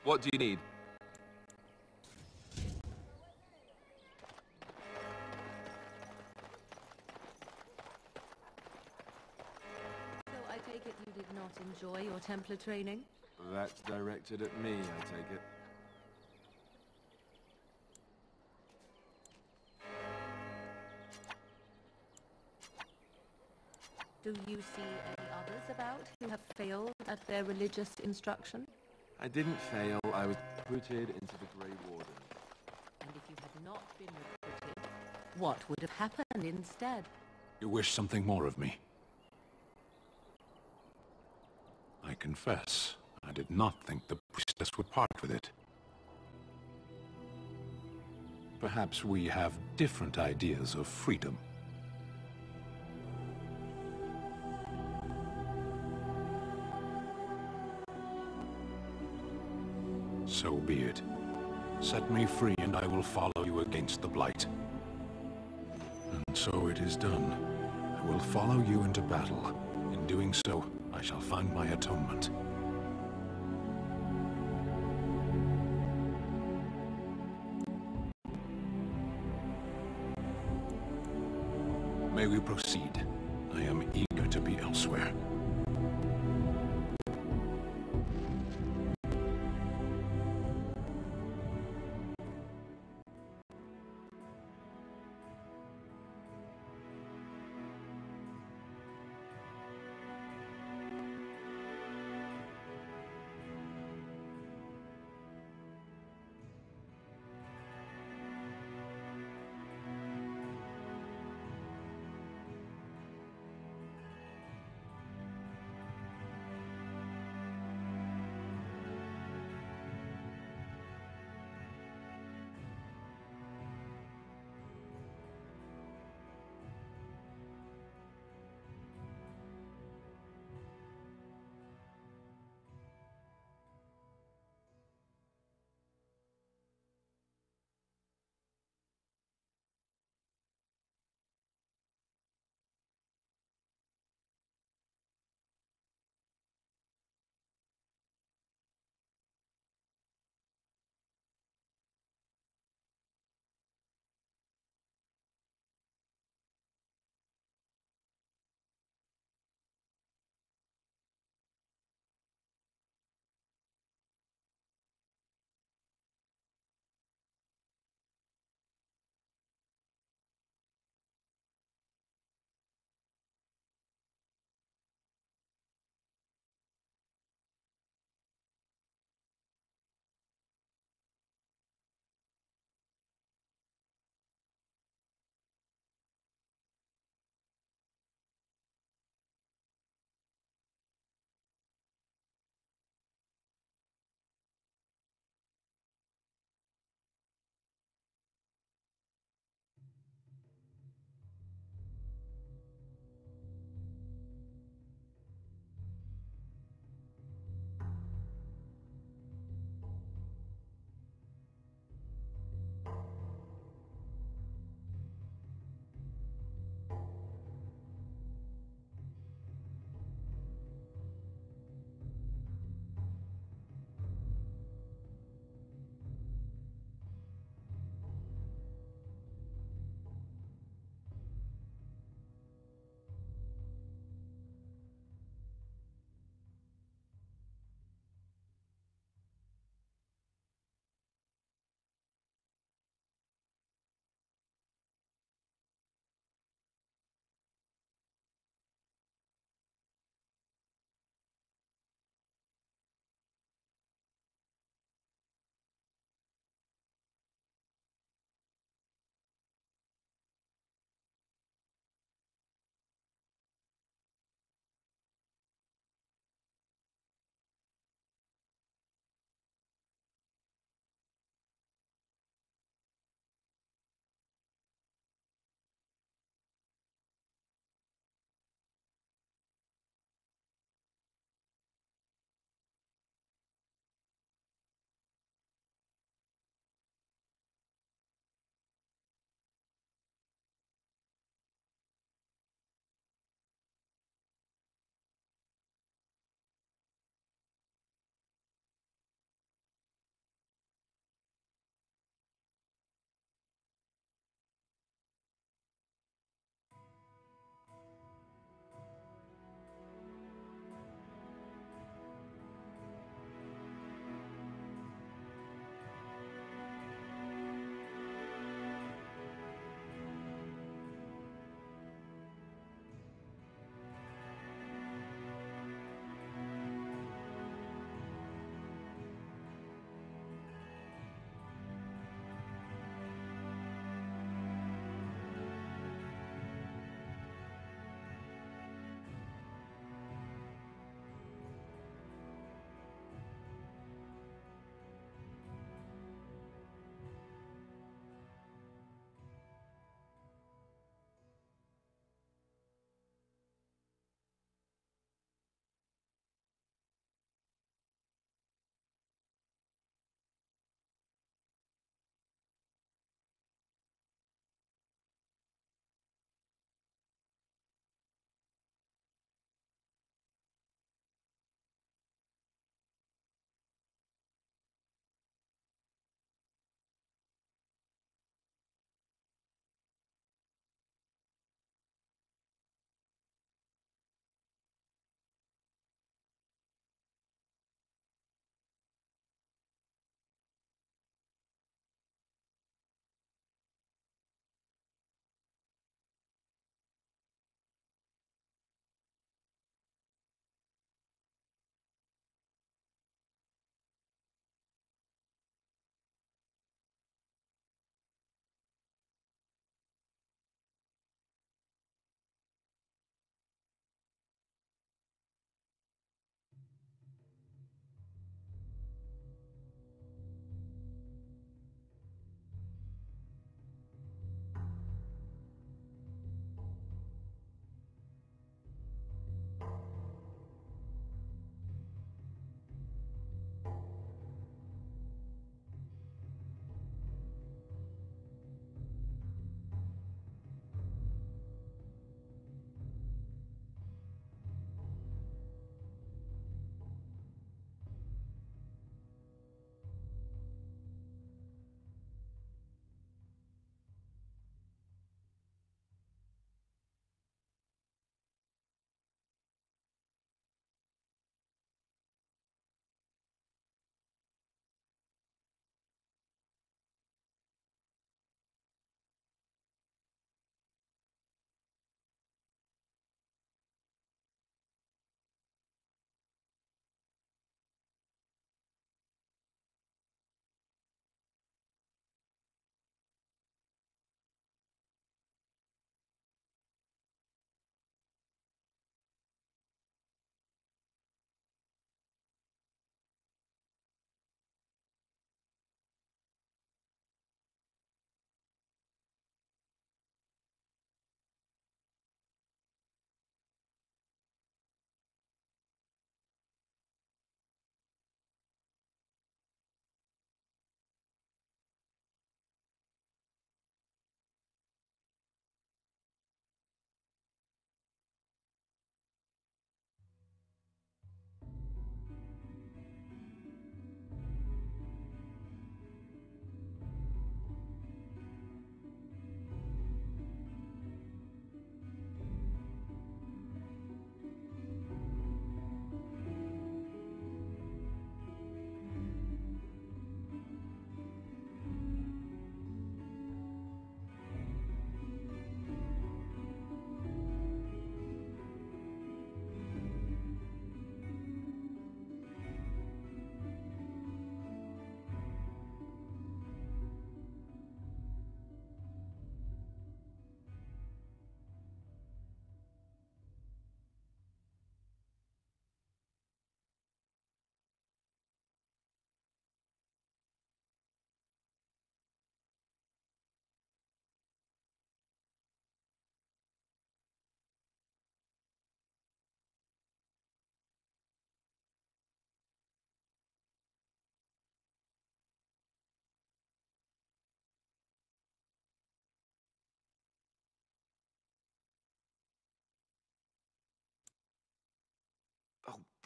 What do you need? So I take it you did not enjoy your Templar training? That's directed at me, I take it. Do you see any others about who have failed at their religious instruction? I didn't fail, I was recruited into the Grey Warden. And if you had not been recruited, what would have happened instead? You wish something more of me? I confess, I did not think the priestess would part with it. Perhaps we have different ideas of freedom. So be it. Set me free and I will follow you against the Blight. And so it is done. I will follow you into battle. In doing so, I shall find my atonement. May we proceed? I am eager to be elsewhere.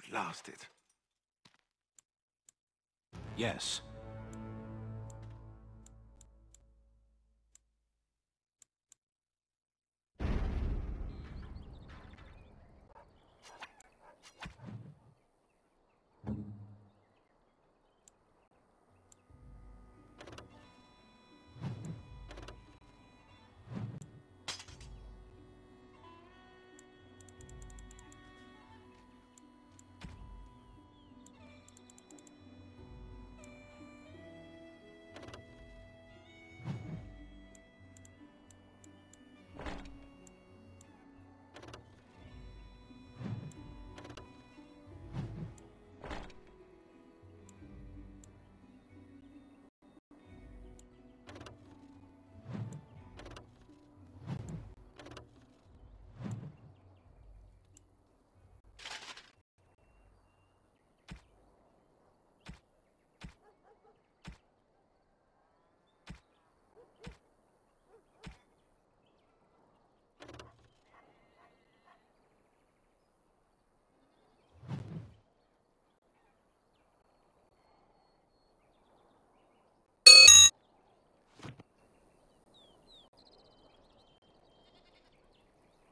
Blast it. Yes.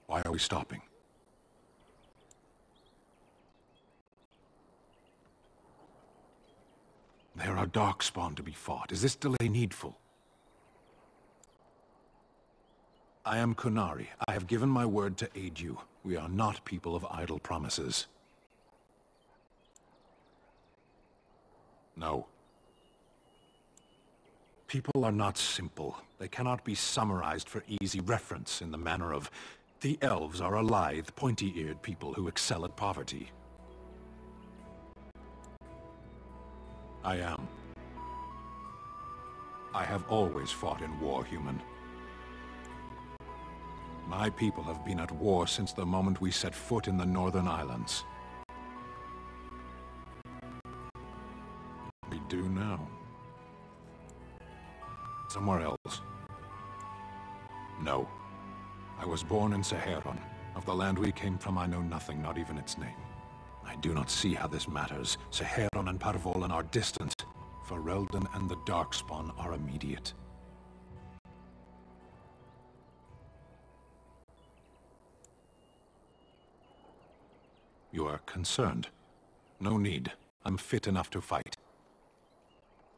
Why are we stopping? There are darkspawn to be fought. Is this delay needful? I am Kunari. I have given my word to aid you. We are not people of idle promises. No. People are not simple. They cannot be summarized for easy reference in the manner of, the elves are a lithe, pointy-eared people who excel at poverty. I am. I have always fought in war, human. My people have been at war since the moment we set foot in the Northern Islands. We do now. Somewhere else. No. I was born in Seheron. Of the land we came from, I know nothing, not even its name. I do not see how this matters. Seheron and Parvolan are distant. Ferelden and the Darkspawn are immediate. You are concerned. No need. I'm fit enough to fight.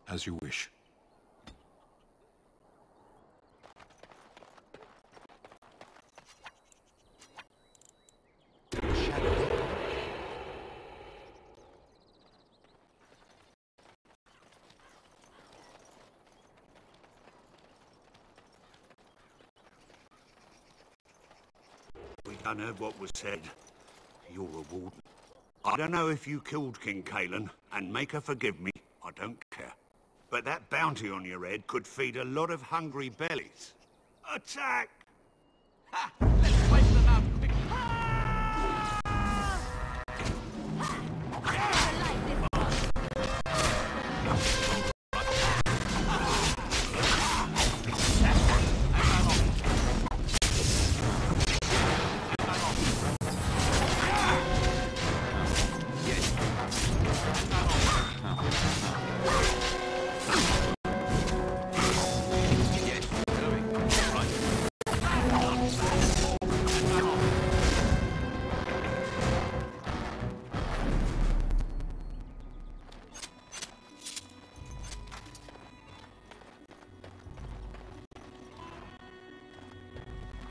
As you wish. We done heard what was said. You're a warden. I don't know if you killed King Kalen, and make her forgive me, I don't care. But that bounty on your head could feed a lot of hungry bellies. Attack! Ha! Let's wipe them out quick.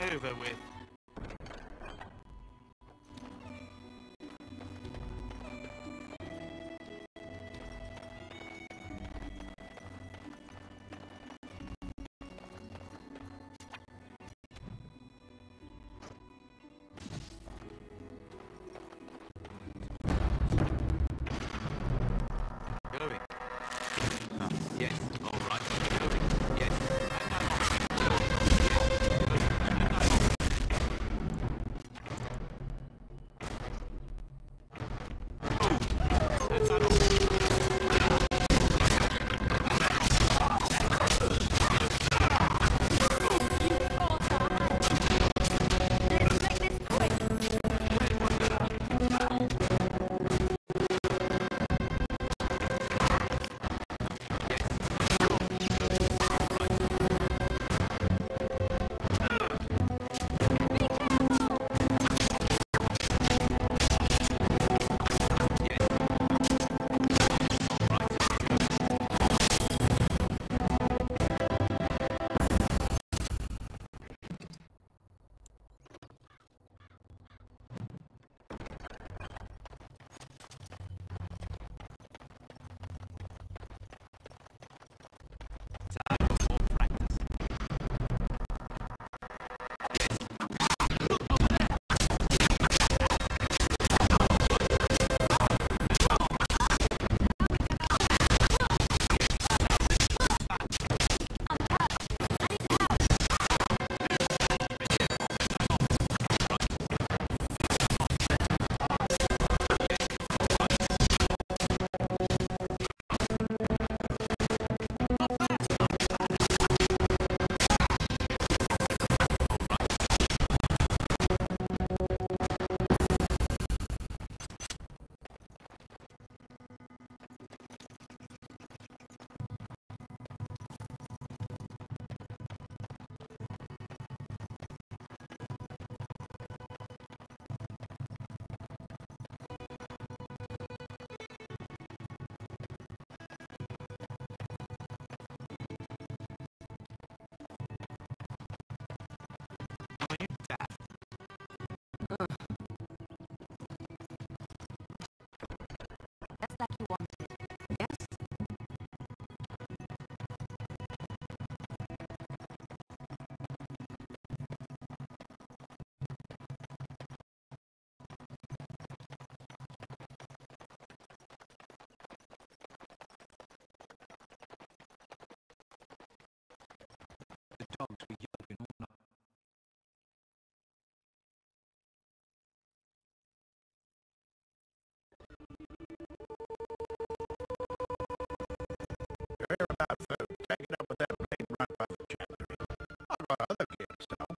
Over with. Going. Yes, all right. Going. Yes. fair about food, taking up with that plane run by the gentleman. I've got other kids, though.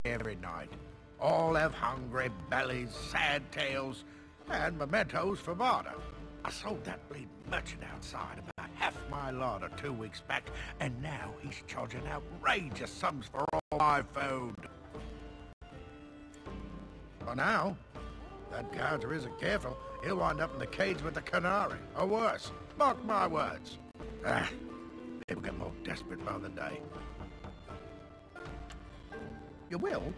every night. All have hungry bellies, sad tales, and mementos for barter. I sold that bleeding merchant outside about half my larder 2 weeks back, and now he's charging outrageous sums for all my food. For now, if that gouger isn't careful, he'll wind up in the cage with the canary, or worse. Mark my words. People get more desperate by the day. You will?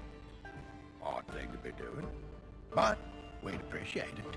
Odd thing to be doing. But we'd appreciate it.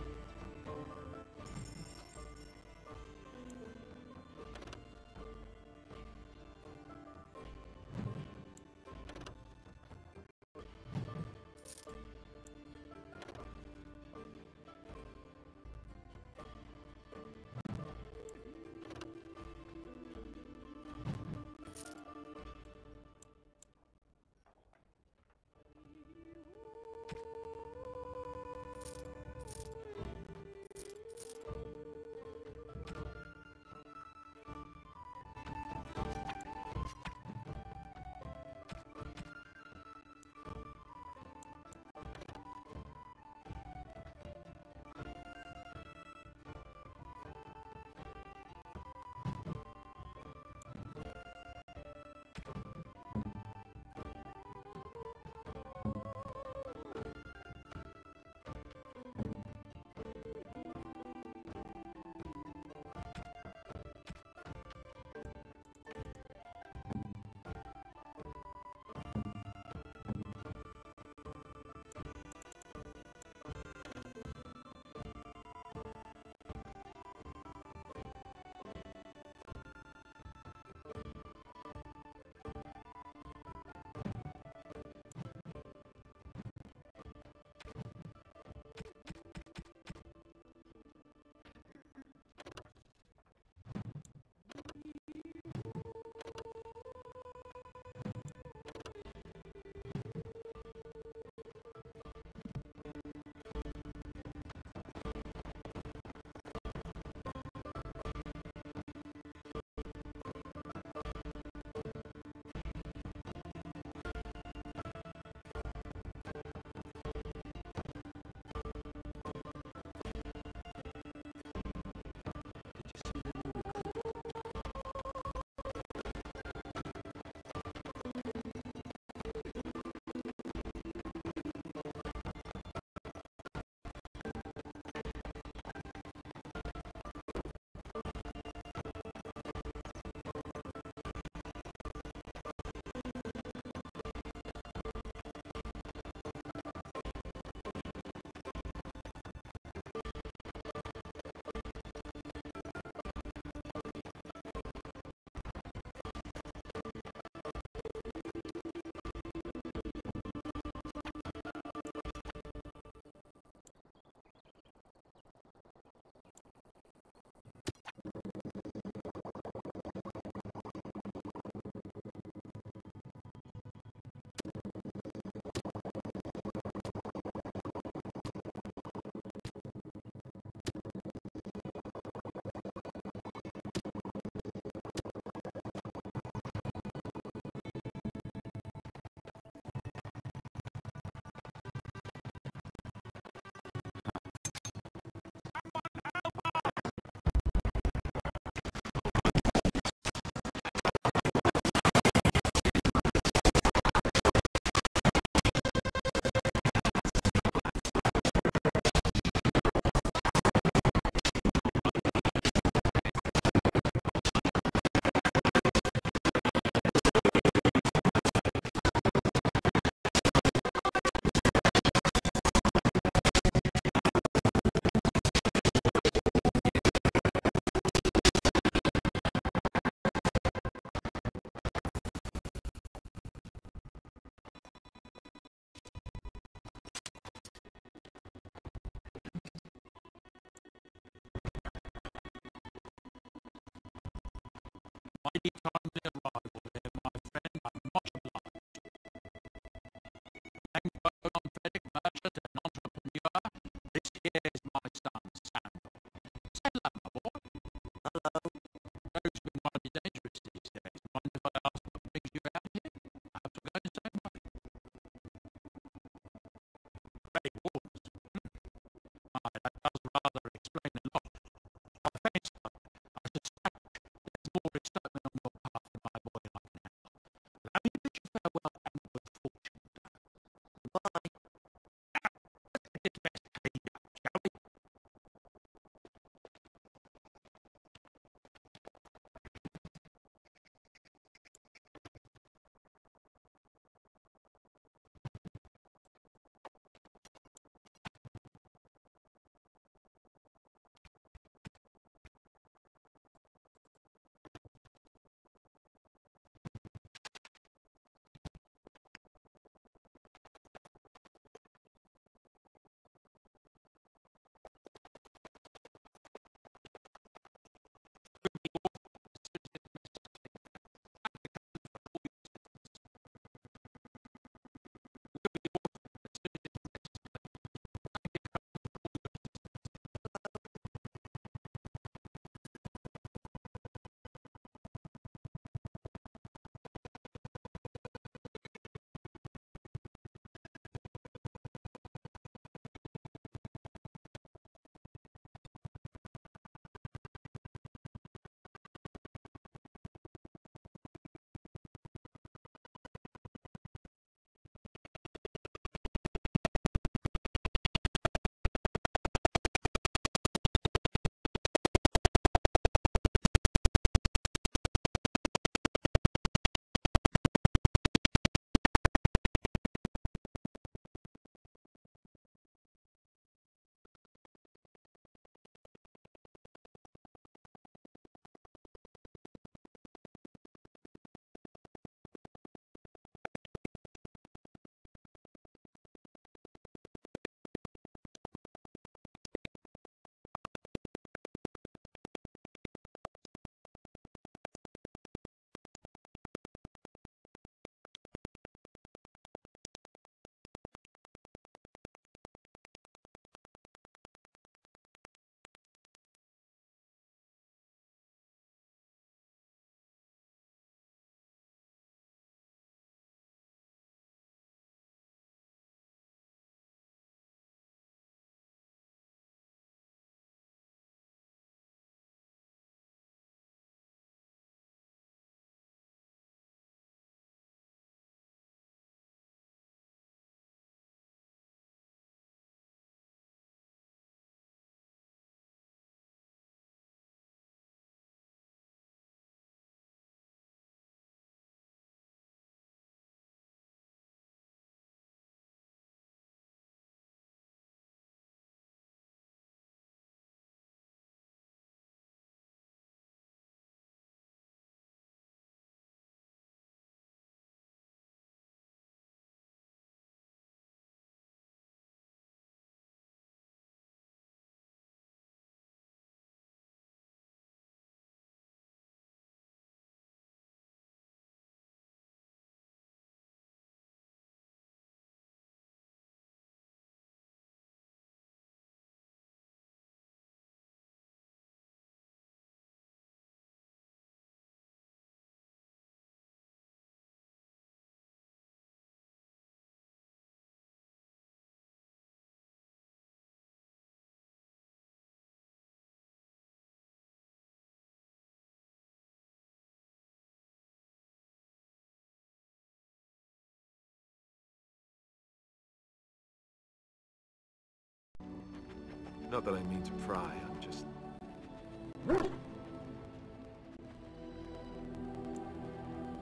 Not that I mean to pry, I'm just...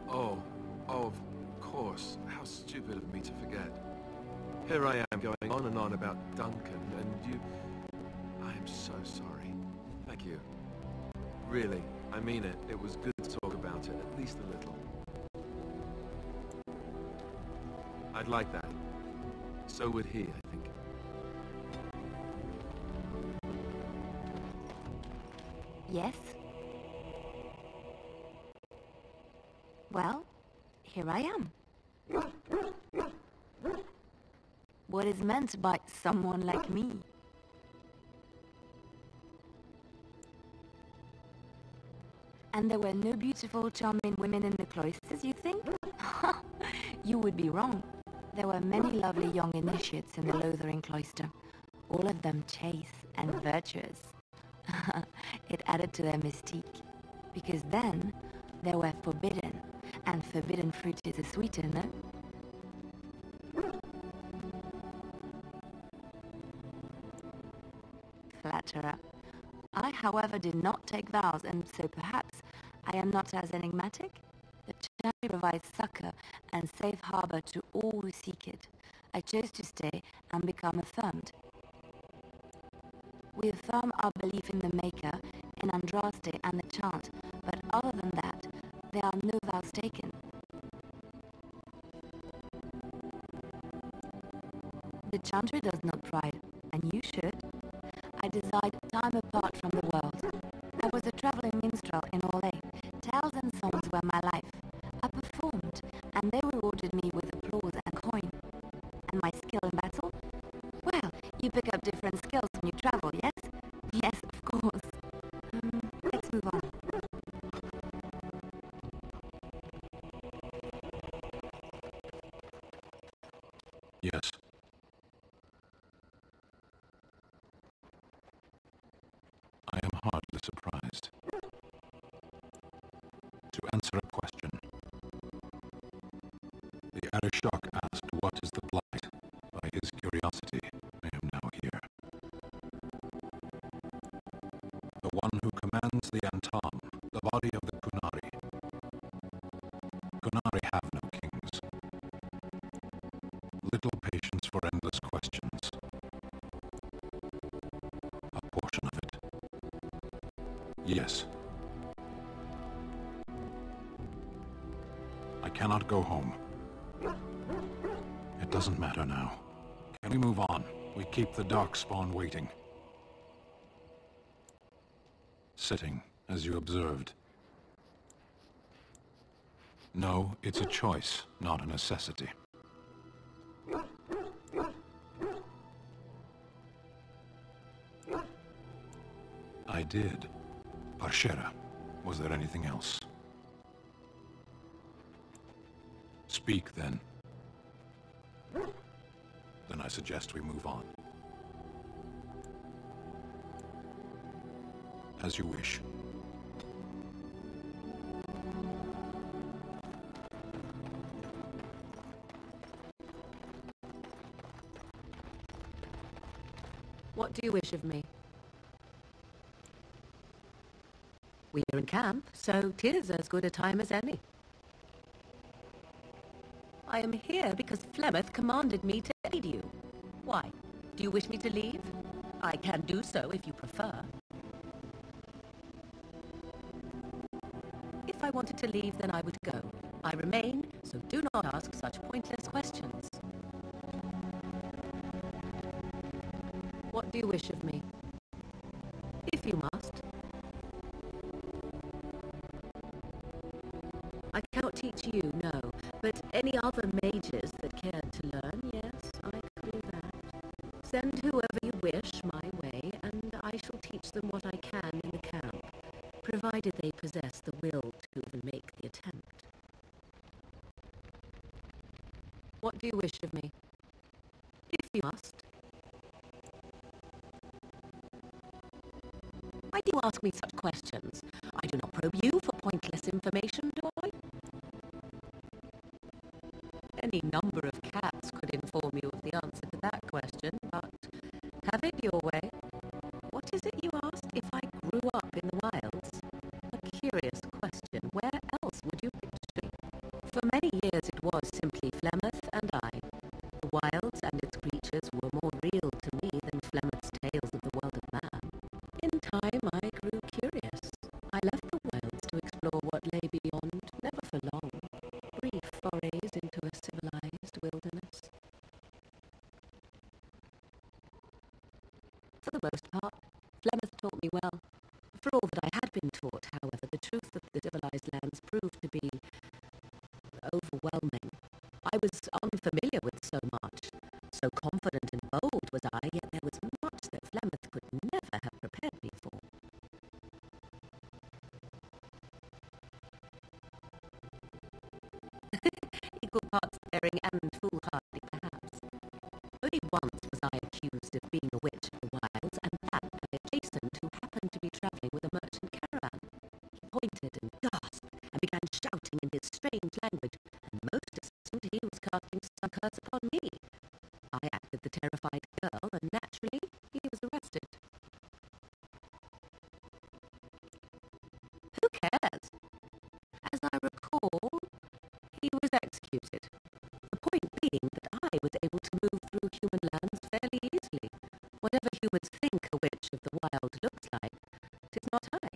Oh, of course. How stupid of me to forget. Here I am going on and on about Duncan, and you... I am so sorry. Thank you. Really, I mean it. It was good to talk about it, at least a little. I'd like that. So would he, I think. Yes? Well, here I am. What is meant by someone like me? And there were no beautiful, charming women in the cloisters, you think? You would be wrong. There were many lovely young initiates in the Lothering cloister, all of them chaste and virtuous. It added to their mystique, because then they were forbidden, and forbidden fruit is a sweeter, no? Flatterer. I, however, did not take vows, and so perhaps I am not as enigmatic? The church provides succor and safe harbor to all who seek it. I chose to stay and become affirmed. We affirm our belief in the Maker, in Andraste and the chant, but other than that, there are no vows taken. The chantry does not pride, and you should. I desired time apart from the world. I was a traveling minstrel in Orlais. Tales and songs were my life. I performed, and they rewarded me with applause and coin. And my skill in battle? Well, you pick up different skills when you travel, yes? Yes, of course. Let's move on. Yes. I am hardly surprised. To answer a question, the Arishok asked what is the blight. By his curiosity, I am now here. The one who commands the Antam, the body of the Kunari. Kunari have no kings. Little patience for endless questions. A portion of it. Yes. I cannot go home. It doesn't matter now. Can we move on? We keep the darkspawn waiting. Sitting, as you observed. No, it's a choice, not a necessity. I did. Parshera. Was there anything else? Speak, then. Then I suggest we move on. As you wish. What do you wish of me? We are in camp, so 'tis as good a time as any. I am here because Flemeth commanded me to aid you. Why? Do you wish me to leave? I can do so if you prefer. If I wanted to leave, then I would go. I remain, so do not ask such pointless questions. What do you wish of me? If you must. I cannot teach you, no, but any other mages that care to learn, yes, I could do that. Send whoever you wish my way, and I shall teach them what I can in the camp, provided they possess the will to even make the attempt. What do you wish of me? If you must. Why do you ask me such questions? I do not probe you for pointless information, do I? Any number of cats could inform you of the answer to that question, but have it your way. For many years it was simply Flemeth and I. The wilds and its creatures were more real to me than Flemeth's tales of the world of man. In time I grew curious. I left the wilds to explore what lay beyond, never for long. Brief forays into a civilized wilderness. For the most part, Flemeth taught me well. For all that I had been taught, however, the truth of the civilized lands proved to be overwhelming. I was unfamiliar with so much. So confident and bold was I, yet there was much that Flemeth could never have prepared me for. Equal parts daring and foolhardy, perhaps. Only once was I accused of being a witch of the wilds, and that by a Jason who happened to be travelling with a merchant caravan. He pointed and gasped, and began shouting in his strange language, and most assumed he was casting some curse upon me. I acted the terrified girl, and naturally, he was arrested. Who cares? As I recall, he was executed. The point being that I was able to move through human lands fairly easily. Whatever humans think a witch of the wild looks like, 'tis not I.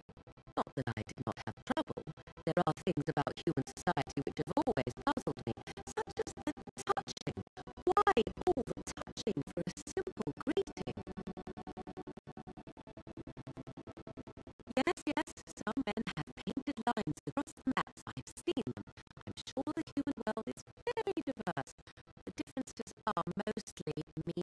Not that I did not have trouble. There are things about human society which have always puzzled me, such as the touching. Why all the touching for a simple greeting? Yes, some men have painted lines across the maps. I've seen them. I'm sure the human world is very diverse. The differences are mostly me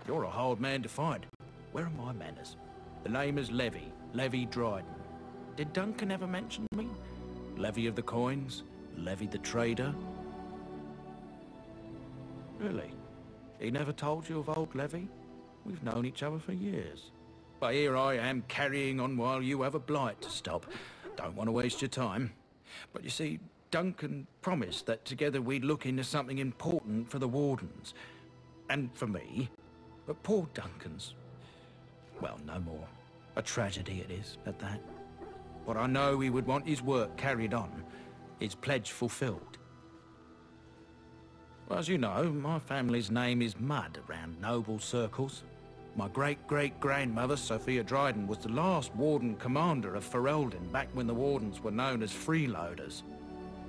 You're a hard man to find. Where are my manners? The name is Levy Dryden. Did Duncan ever mention me? Levy of the coins? Levy the trader? Really? He never told you of old Levy? We've known each other for years. But here I am carrying on while you have a blight to stop. Don't want to waste your time. But you see, Duncan promised that together we'd look into something important for the Wardens. And for me. But poor Duncan's... well, no more. A tragedy it is, at that. But I know he would want his work carried on. His pledge fulfilled. Well, as you know, my family's name is Mud around noble circles. My great-great-grandmother, Sophia Dryden, was the last Warden commander of Ferelden back when the Wardens were known as freeloaders.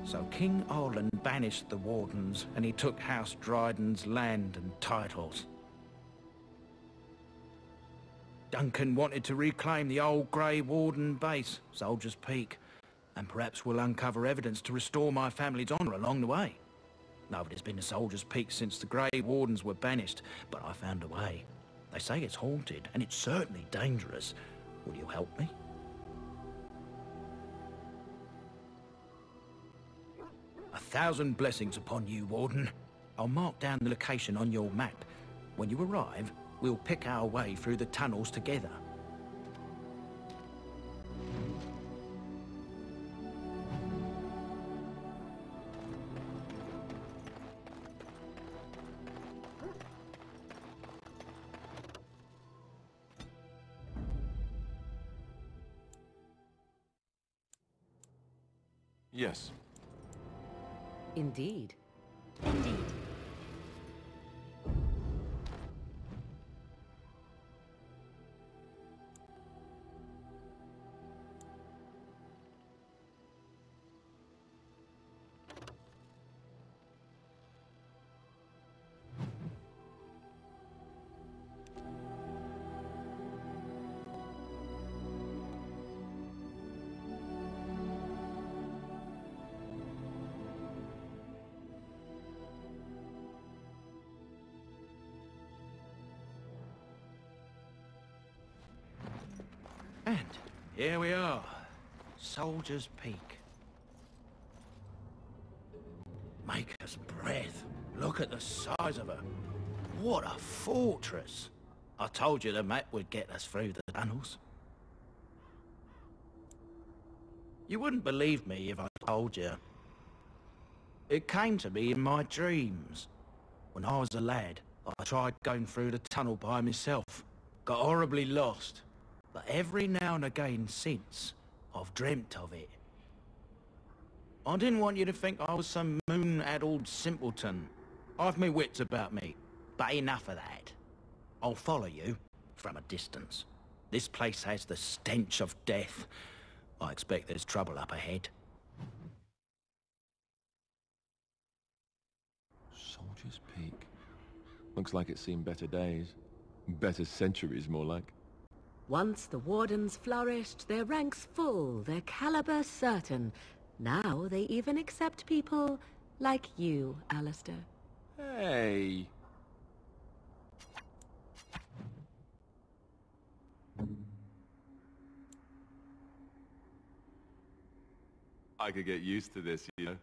So King Olin banished the Wardens, and he took House Dryden's land and titles. Duncan wanted to reclaim the old Grey Warden base, Soldier's Peak, and perhaps we'll uncover evidence to restore my family's honour along the way. Nobody's been to Soldier's Peak since the Grey Wardens were banished, but I found a way. They say it's haunted, and it's certainly dangerous. Will you help me? A thousand blessings upon you, Warden. I'll mark down the location on your map. When you arrive, we'll pick our way through the tunnels together. Yes. Indeed. Indeed. And here we are, Soldier's Peak. Maker's breath. Look at the size of her. What a fortress. I told you the map would get us through the tunnels. You wouldn't believe me if I told you. It came to me in my dreams. When I was a lad, I tried going through the tunnel by myself. Got horribly lost. But every now and again since, I've dreamt of it. I didn't want you to think I was some moon-addled simpleton. I've my wits about me, but enough of that. I'll follow you, from a distance. This place has the stench of death. I expect there's trouble up ahead. Soldier's Peak. Looks like it's seen better days. Better centuries, more like. Once the Wardens flourished, their ranks full, their caliber certain. Now they even accept people like you, Alistair. Hey! I could get used to this, you know.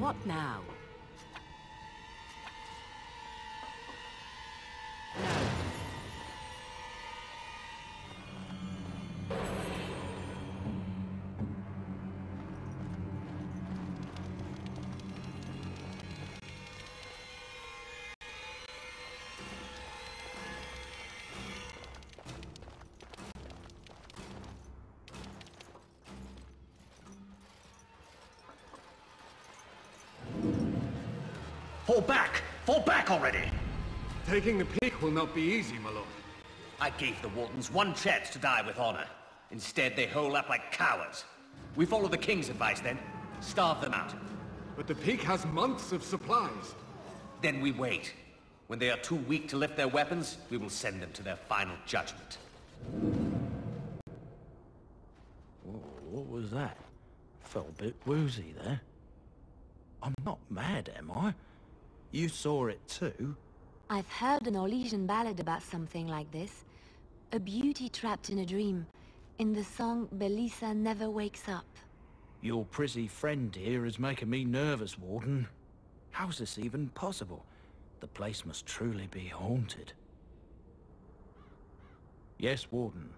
What now? Fall back! Fall back already! Taking the peak will not be easy, my lord. I gave the Wardens one chance to die with honor. Instead, they hole up like cowards. We follow the King's advice then. Starve them out. But the peak has months of supplies. Then we wait. When they are too weak to lift their weapons, we will send them to their final judgment. Whoa, what was that? Felt a bit woozy there. I'm not mad, am I? You saw it too? I've heard an Orlesian ballad about something like this. A beauty trapped in a dream. In the song, Belisa never wakes up. Your prissy friend here is making me nervous, Warden. How's this even possible? The place must truly be haunted. Yes, Warden.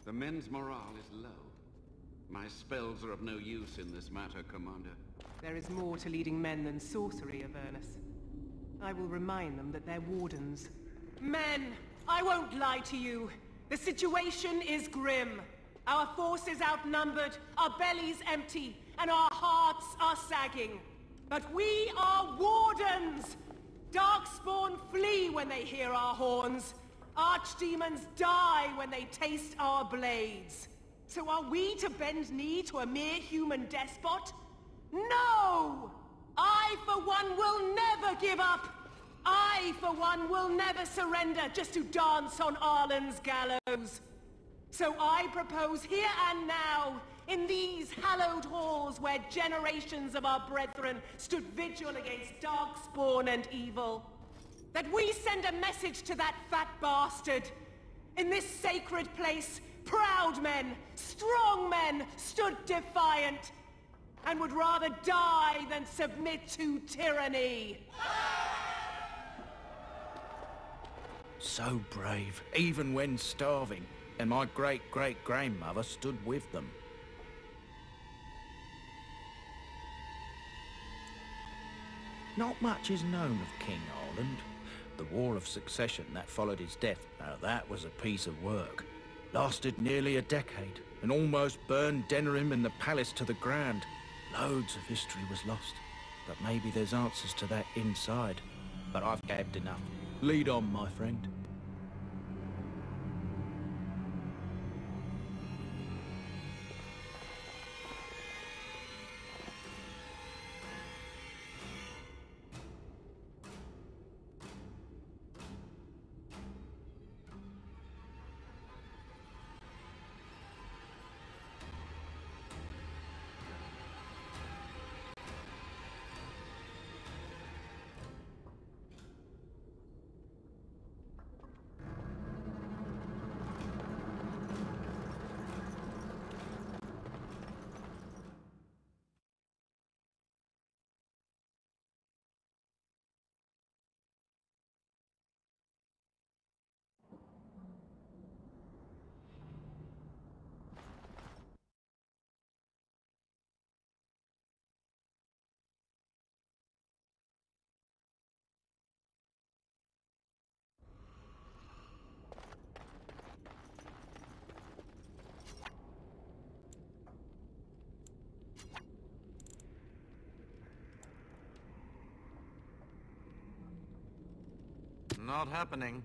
The men's morale is low. My spells are of no use in this matter, Commander. There is more to leading men than sorcery, Avernus. I will remind them that they're wardens. Men, I won't lie to you. The situation is grim. Our forces outnumbered, our bellies empty, and our hearts are sagging. But we are wardens! Darkspawn flee when they hear our horns. Archdemons die when they taste our blades. So are we to bend knee to a mere human despot? No! I, for one, will never give up! I, for one, will never surrender just to dance on Arlen's gallows. So I propose here and now, in these hallowed halls where generations of our brethren stood vigil against darkspawn and evil, that we send a message to that fat bastard. In this sacred place, proud men, strong men stood defiant, and would rather die than submit to tyranny. So brave, even when starving, and my great-great-grandmother stood with them. Not much is known of King Arland. The War of Succession that followed his death, now that was a piece of work. Lasted nearly a decade, and almost burned Denerim and the palace to the ground. Loads of history was lost, but maybe there's answers to that inside. But I've gabbed enough. Lead on, my friend. Not happening.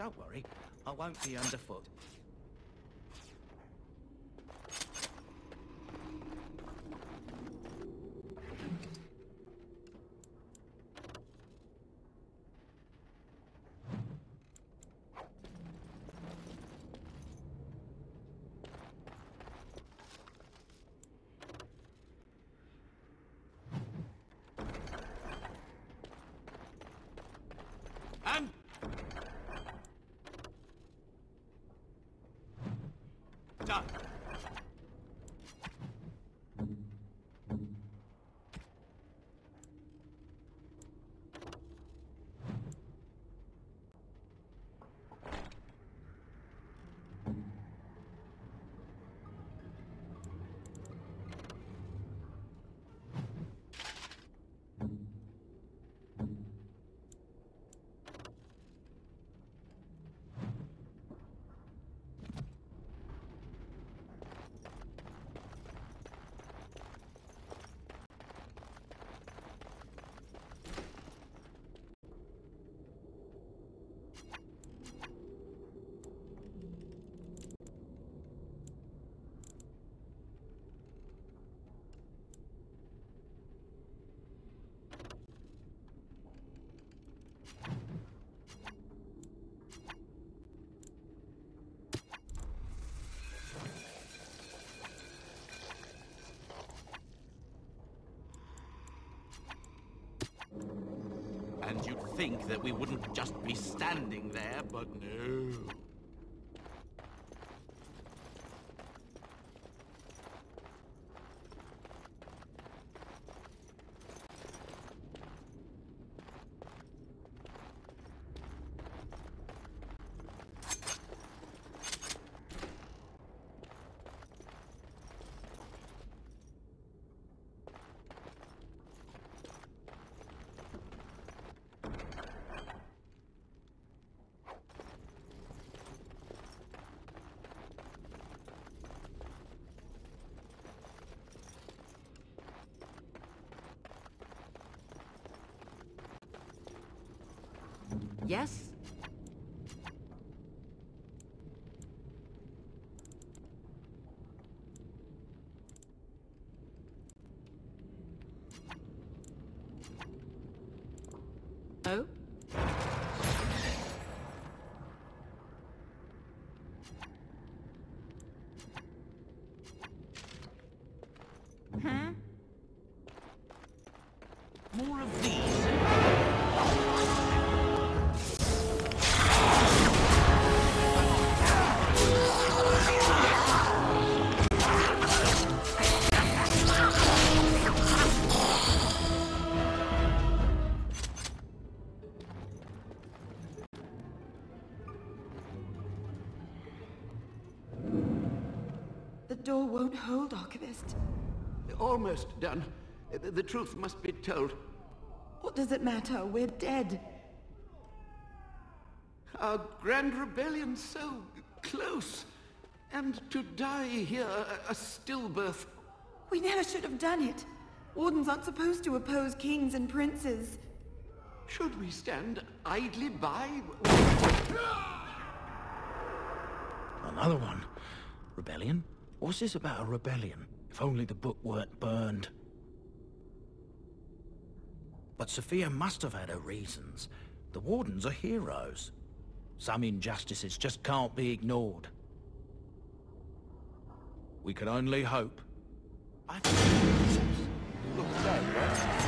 Don't worry, I won't be underfoot. And done. And you'd think that we wouldn't just be standing there, but no. Yes? Oh? More of these. The door won't hold, Archivist. Almost done. The truth must be told. What does it matter? We're dead. Our grand rebellion so close. And to die here, a stillbirth. We never should have done it. Wardens aren't supposed to oppose kings and princes. Should we stand idly by? Another one. Rebellion? What's this about a rebellion? If only the book weren't burned. But Sophia must have had her reasons. The Wardens are heroes. Some injustices just can't be ignored. We can only hope. I think... Look at that, right?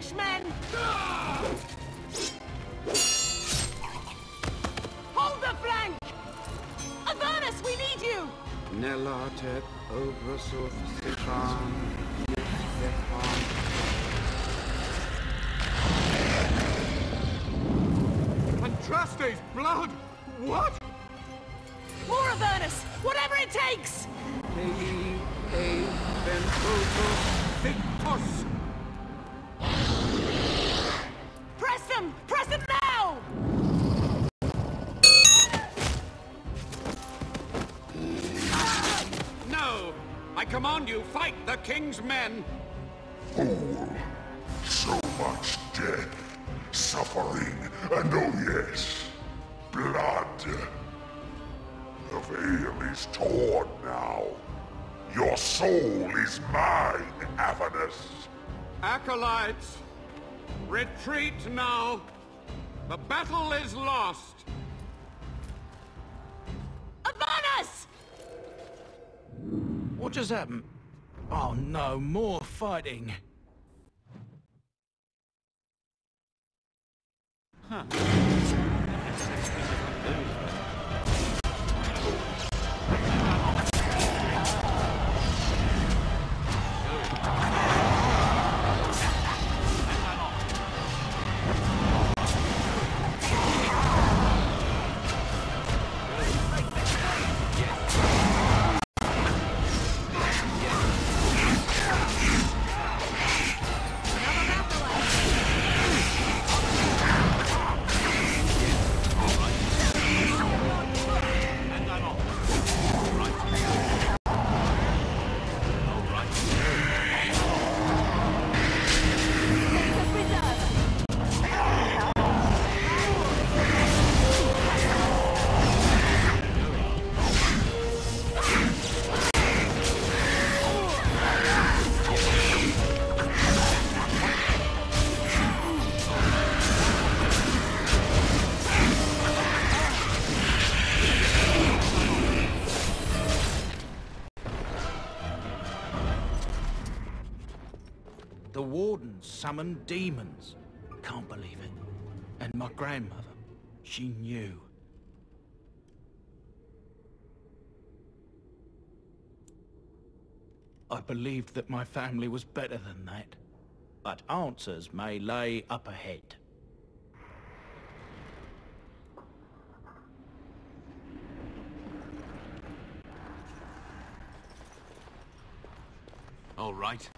Frenchmen! Hold the flank! Avernus, we need you! Nelatet obrasov Stefan. Andraste's blood! What? More Avernus! Whatever it takes! Press them! Press them now! No! I command you, fight the king's men! Fool! So much death, suffering, and oh yes, blood. The veil is torn now. Your soul is mine, Avernus. Acolytes, retreat now. The battle is lost. Avernus! What just happened? Oh no, more fighting. Huh. The wardens summoned demons. Can't believe it. And my grandmother, she knew. I believed that my family was better than that. But answers may lay up ahead. All right.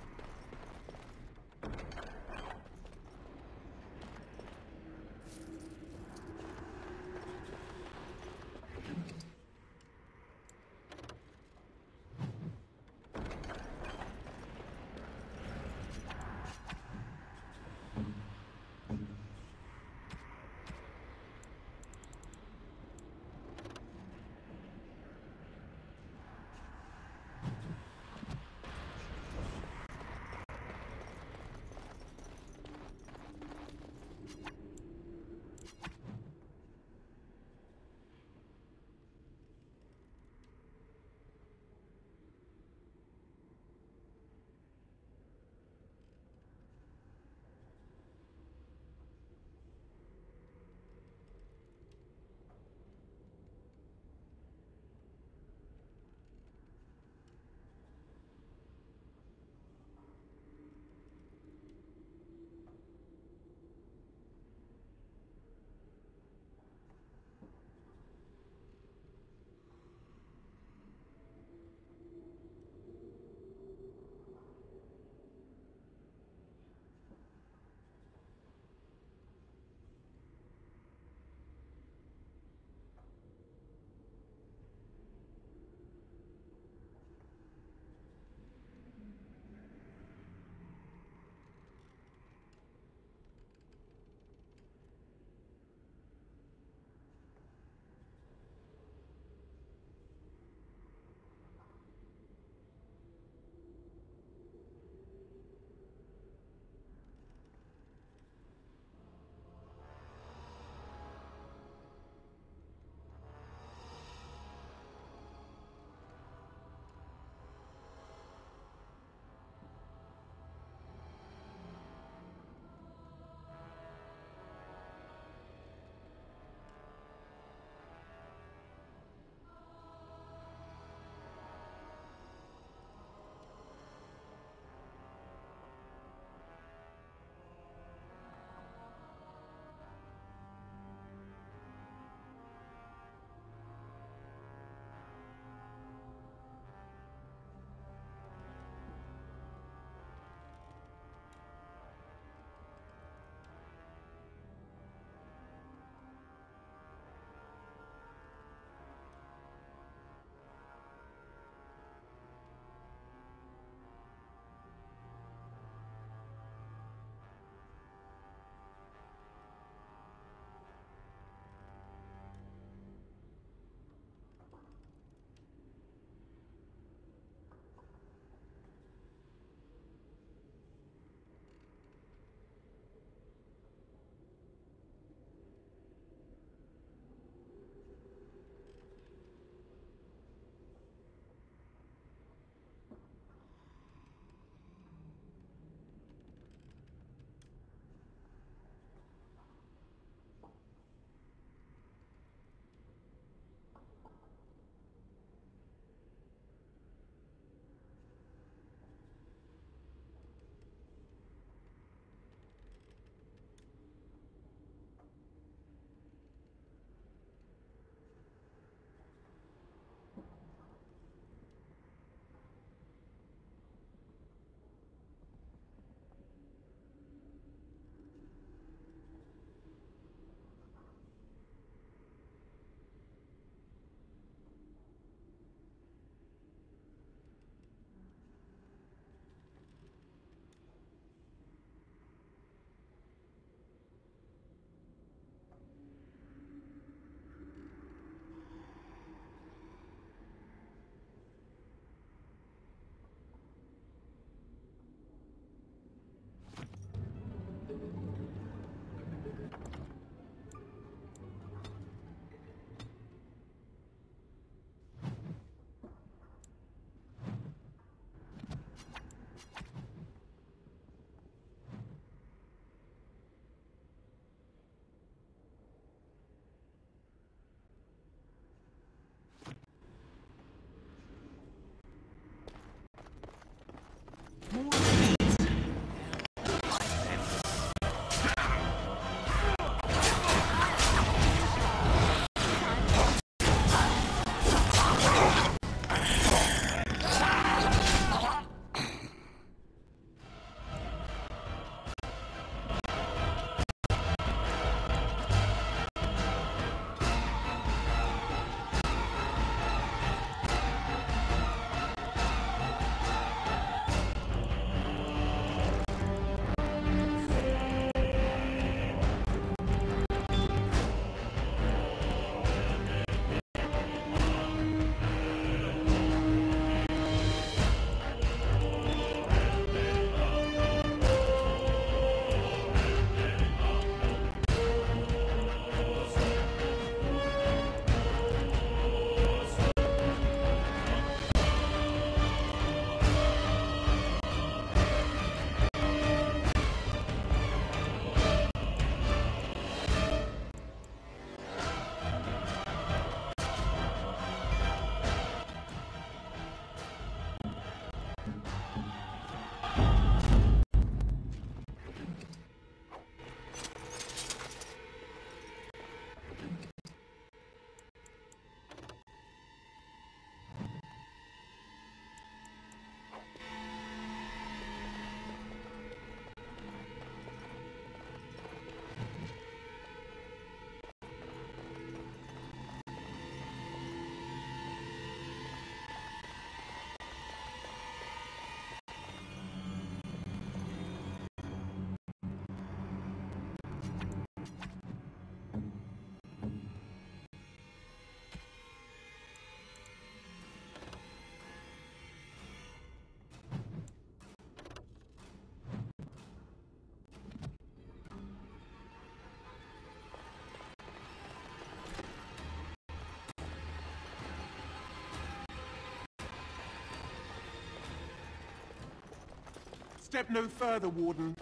Step no further, Warden.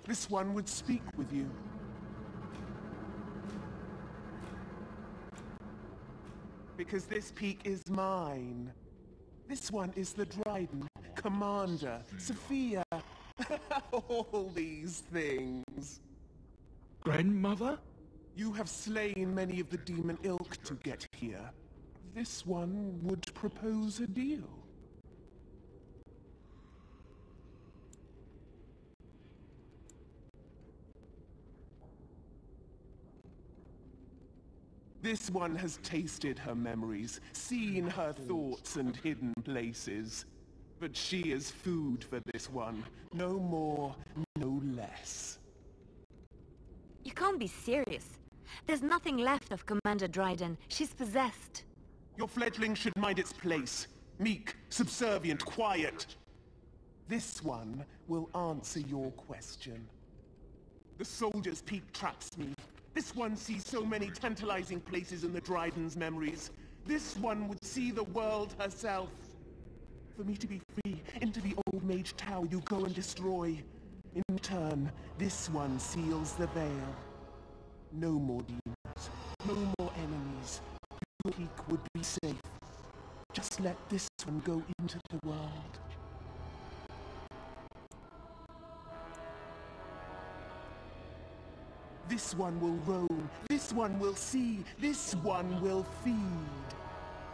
This one would speak with you. Because this peak is mine. This one is the Dryden, Commander, Sophia, all these things. Grandmother? You have slain many of the demon ilk to get here. This one would propose a deal. This one has tasted her memories, seen her thoughts and hidden places. But she is food for this one. No more, no less. You can't be serious. There's nothing left of Commander Dryden. She's possessed. Your fledgling should mind its place. Meek, subservient, quiet. This one will answer your question. The soldier's peak traps me. This one sees so many tantalizing places in the Dryden's memories. This one would see the world herself. For me to be free, into the old mage tower you go and destroy. In turn, this one seals the veil. No more demons, no more enemies. Your peak would be safe. Just let this one go into the world. This one will roam, this one will see, this one will feed.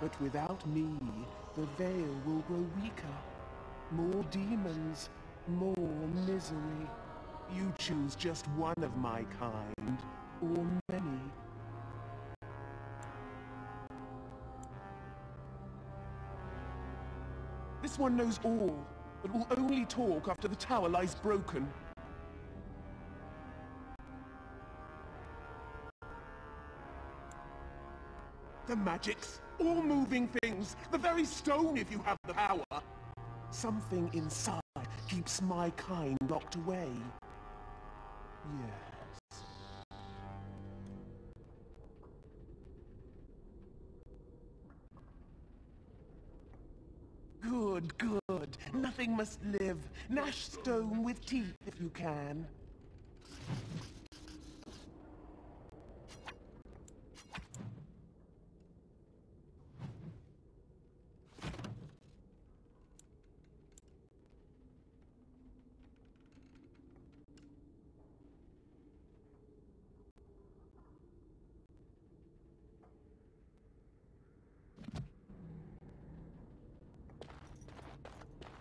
But without me, the veil will grow weaker. More demons, more misery. You choose just one of my kind, or many. This one knows all, but will only talk after the tower lies broken. The magics, all moving things, the very stone if you have the power. Something inside keeps my kind locked away. Yes. Good, good. Nothing must live. Gnash stone with teeth if you can.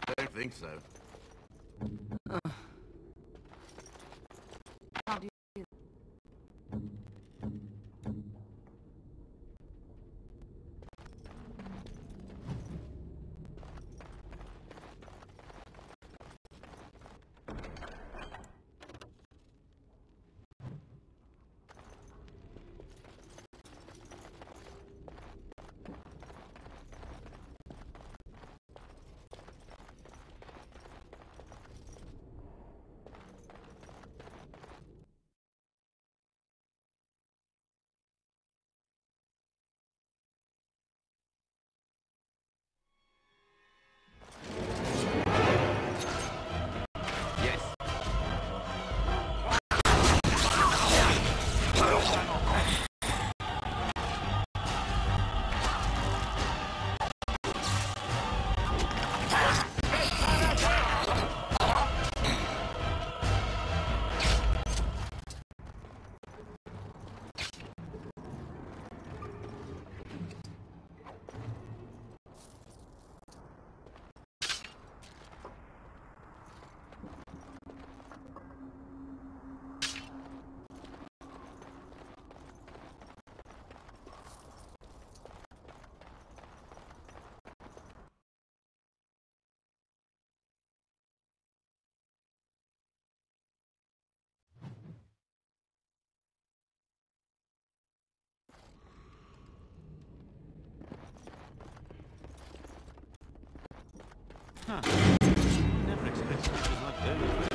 I don't think so. How do you... Huh. Never expected it was like earlier.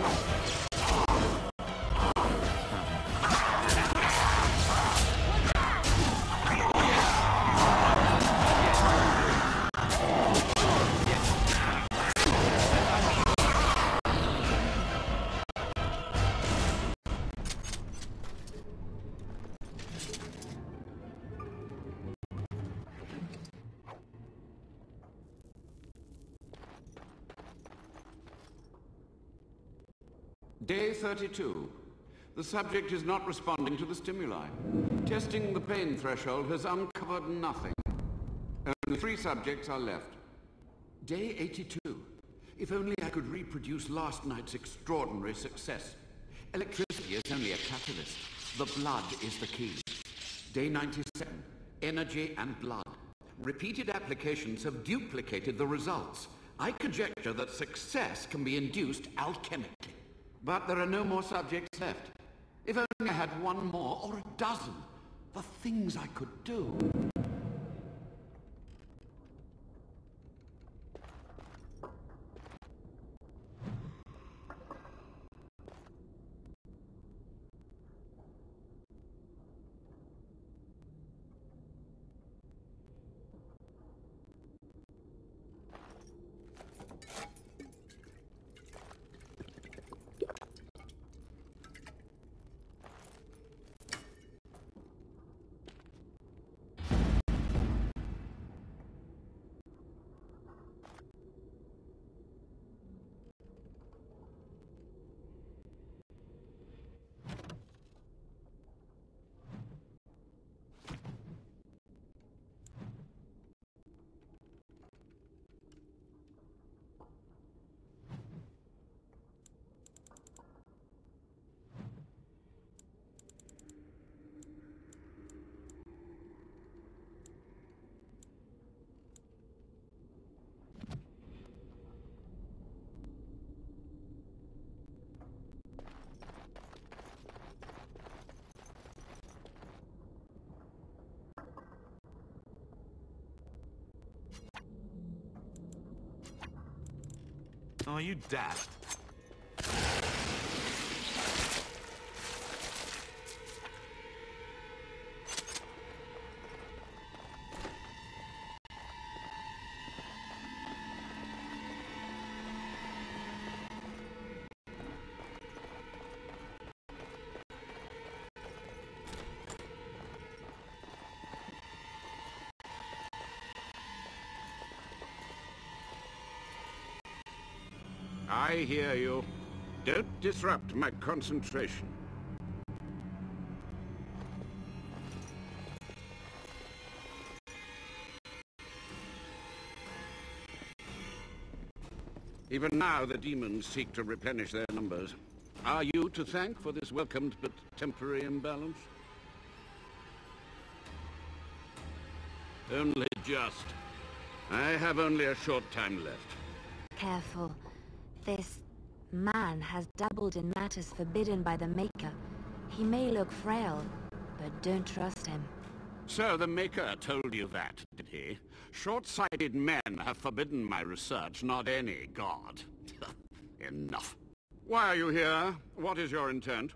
Day 32. The subject is not responding to the stimuli. Testing the pain threshold has uncovered nothing. Only 3 subjects are left. Day 82. If only I could reproduce last night's extraordinary success. Electricity is only a catalyst. The blood is the key. Day 97. Energy and blood. Repeated applications have duplicated the results. I conjecture that success can be induced alchemically. But there are no more subjects left. If only I had 1 more, or a dozen. The things I could do. Are you daft? I hear you. Don't disrupt my concentration. Even now, the demons seek to replenish their numbers. Are you to thank for this welcomed but temporary imbalance? Only just. I have only a short time left. Careful. This man has dabbled in matters forbidden by the Maker. He may look frail, but don't trust him. So the Maker told you that, did he? Short-sighted men have forbidden my research, not any god. Enough. Why are you here? What is your intent?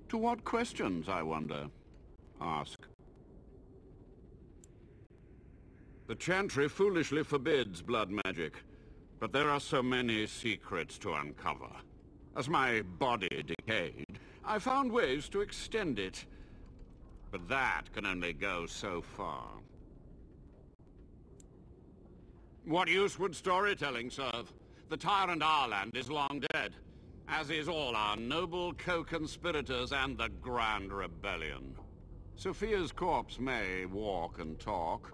To what questions, I wonder? Ask. The Chantry foolishly forbids blood magic, but there are so many secrets to uncover. As my body decayed, I found ways to extend it. But that can only go so far. What use would storytelling serve? The tyrant Arland is long dead, as is all our noble co-conspirators and the Grand Rebellion. Sophia's corpse may walk and talk,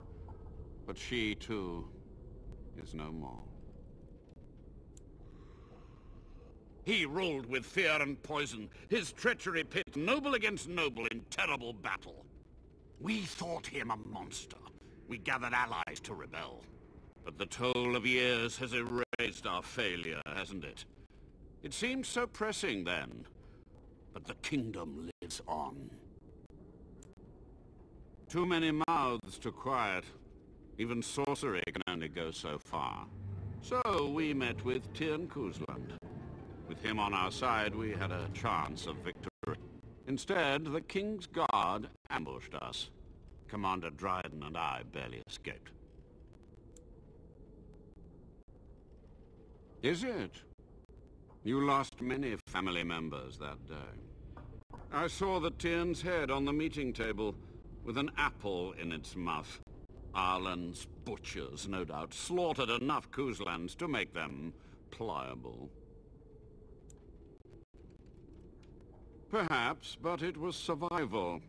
but she, too, is no more. He ruled with fear and poison, his treachery pit noble against noble in terrible battle. We thought him a monster. We gathered allies to rebel. But the toll of years has erased our failure, hasn't it? It seemed so pressing then, but the kingdom lives on. Too many mouths to quiet. Even sorcery can only go so far. So we met with Tirn Kuzland. With him on our side, we had a chance of victory. Instead, the King's Guard ambushed us. Commander Dryden and I barely escaped. Is it? You lost many family members that day. I saw the Tyrn's head on the meeting table, with an apple in its mouth. Arland's butchers, no doubt, slaughtered enough Kuzlands to make them pliable. Perhaps, but it was survival.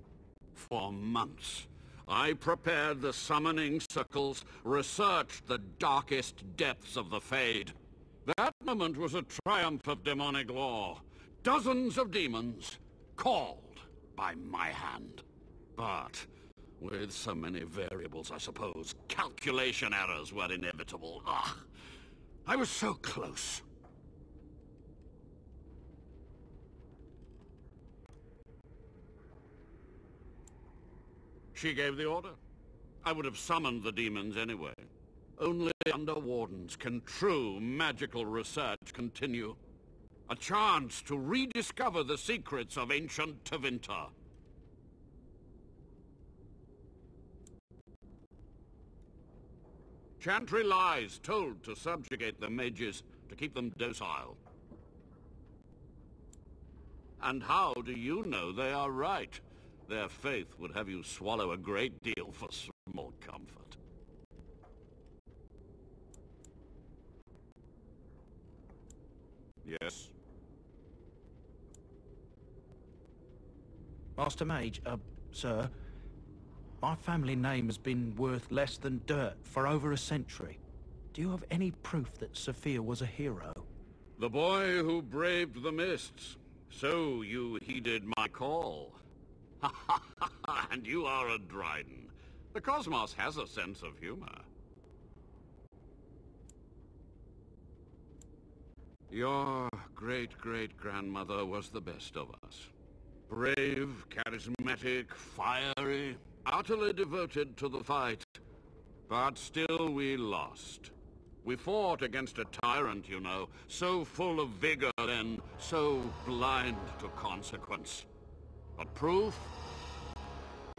For months, I prepared the summoning circles, researched the darkest depths of the Fade. That moment was a triumph of demonic law. Dozens of demons, called by my hand. But with so many variables, I suppose, calculation errors were inevitable. Ugh, I was so close. She gave the order. I would have summoned the demons anyway. Only under wardens can true magical research continue. A chance to rediscover the secrets of ancient Tevinter. Chantry lies told to subjugate the mages, to keep them docile. And how do you know they are right? Their faith would have you swallow a great deal for small comfort. Yes? Master Mage, sir, my family name has been worth less than dirt for over a century. Do you have any proof that Sophia was a hero? The boy who braved the mists. So you heeded my call. And you are a Dryden. The cosmos has a sense of humor. Your great-great-grandmother was the best of us. Brave, charismatic, fiery, utterly devoted to the fight. But still we lost. We fought against a tyrant, you know, so full of vigor and so blind to consequence. But proof?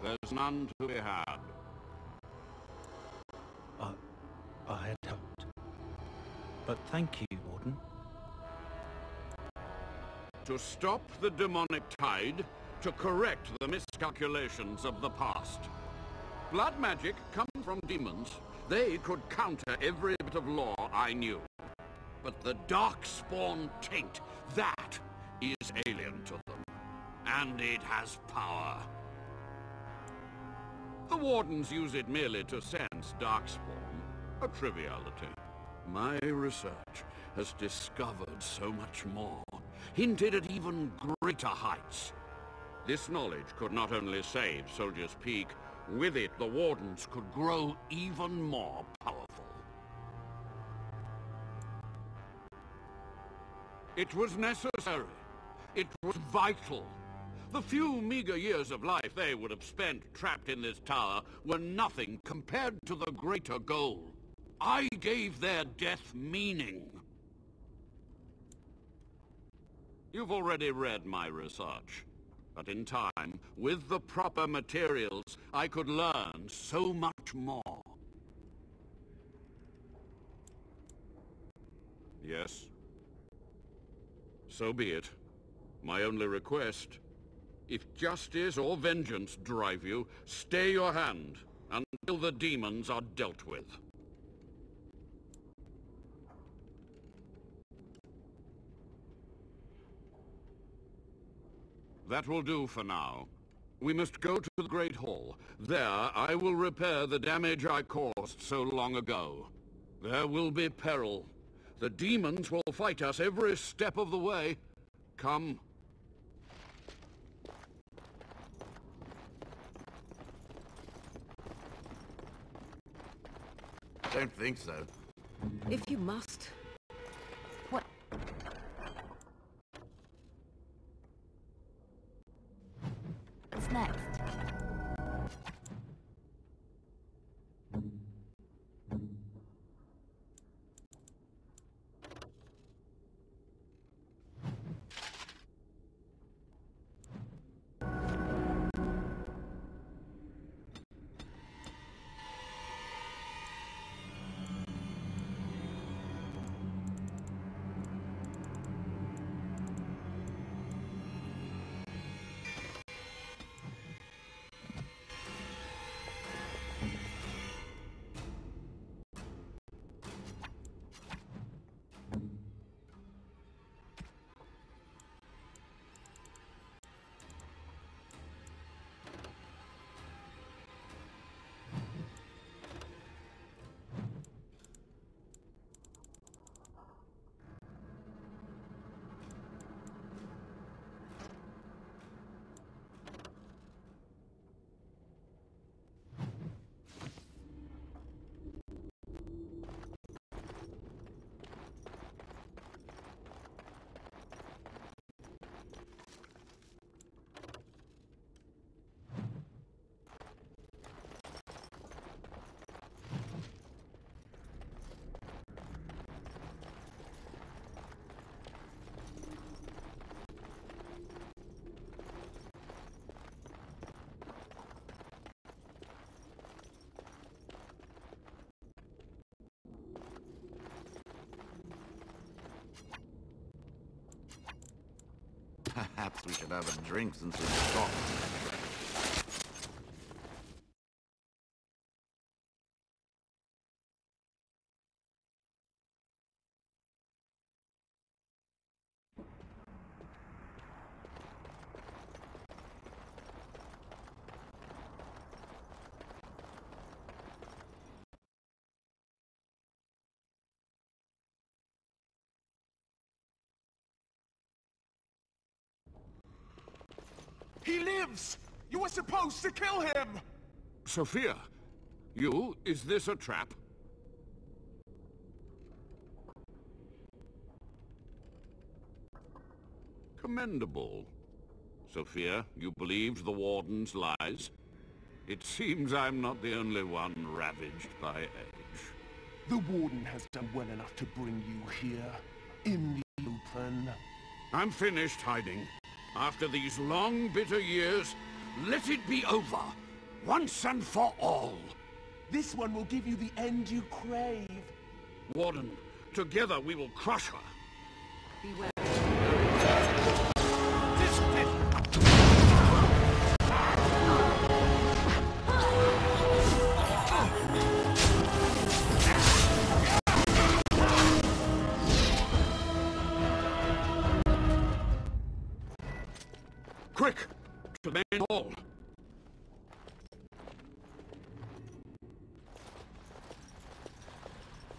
There's none to be had. I had hoped. But thank you, Warden. To stop the demonic tide, to correct the miscalculations of the past. Blood magic comes from demons. They could counter every bit of law I knew. But the darkspawn taint, that is alien to them. And it has power. The Wardens use it merely to sense darkspawn, a triviality. My research has discovered so much more, hinted at even greater heights. This knowledge could not only save Soldiers' Peak, with it the Wardens could grow even more powerful. It was necessary. It was vital. The few meager years of life they would have spent trapped in this tower were nothing compared to the greater goal. I gave their death meaning. You've already read my research. But in time, with the proper materials, I could learn so much more. Yes. So be it. My only request, if justice or vengeance drive you, stay your hand until the demons are dealt with. That will do for now. We must go to the Great Hall. There, I will repair the damage I caused so long ago. There will be peril. The demons will fight us every step of the way. Come. Don't think so. If you must. What? What's next? Perhaps we should have a drink since we stopped. He lives! You were supposed to kill him! Sophia, is this a trap? Commendable. Sophia, you believed the Warden's lies? It seems I'm not the only one ravaged by age. The Warden has done well enough to bring you here, in the open. I'm finished hiding. After these long, bitter years, let it be over, once and for all. This one will give you the end you crave. Warden, together we will crush her. Beware. Quick! To the main hall!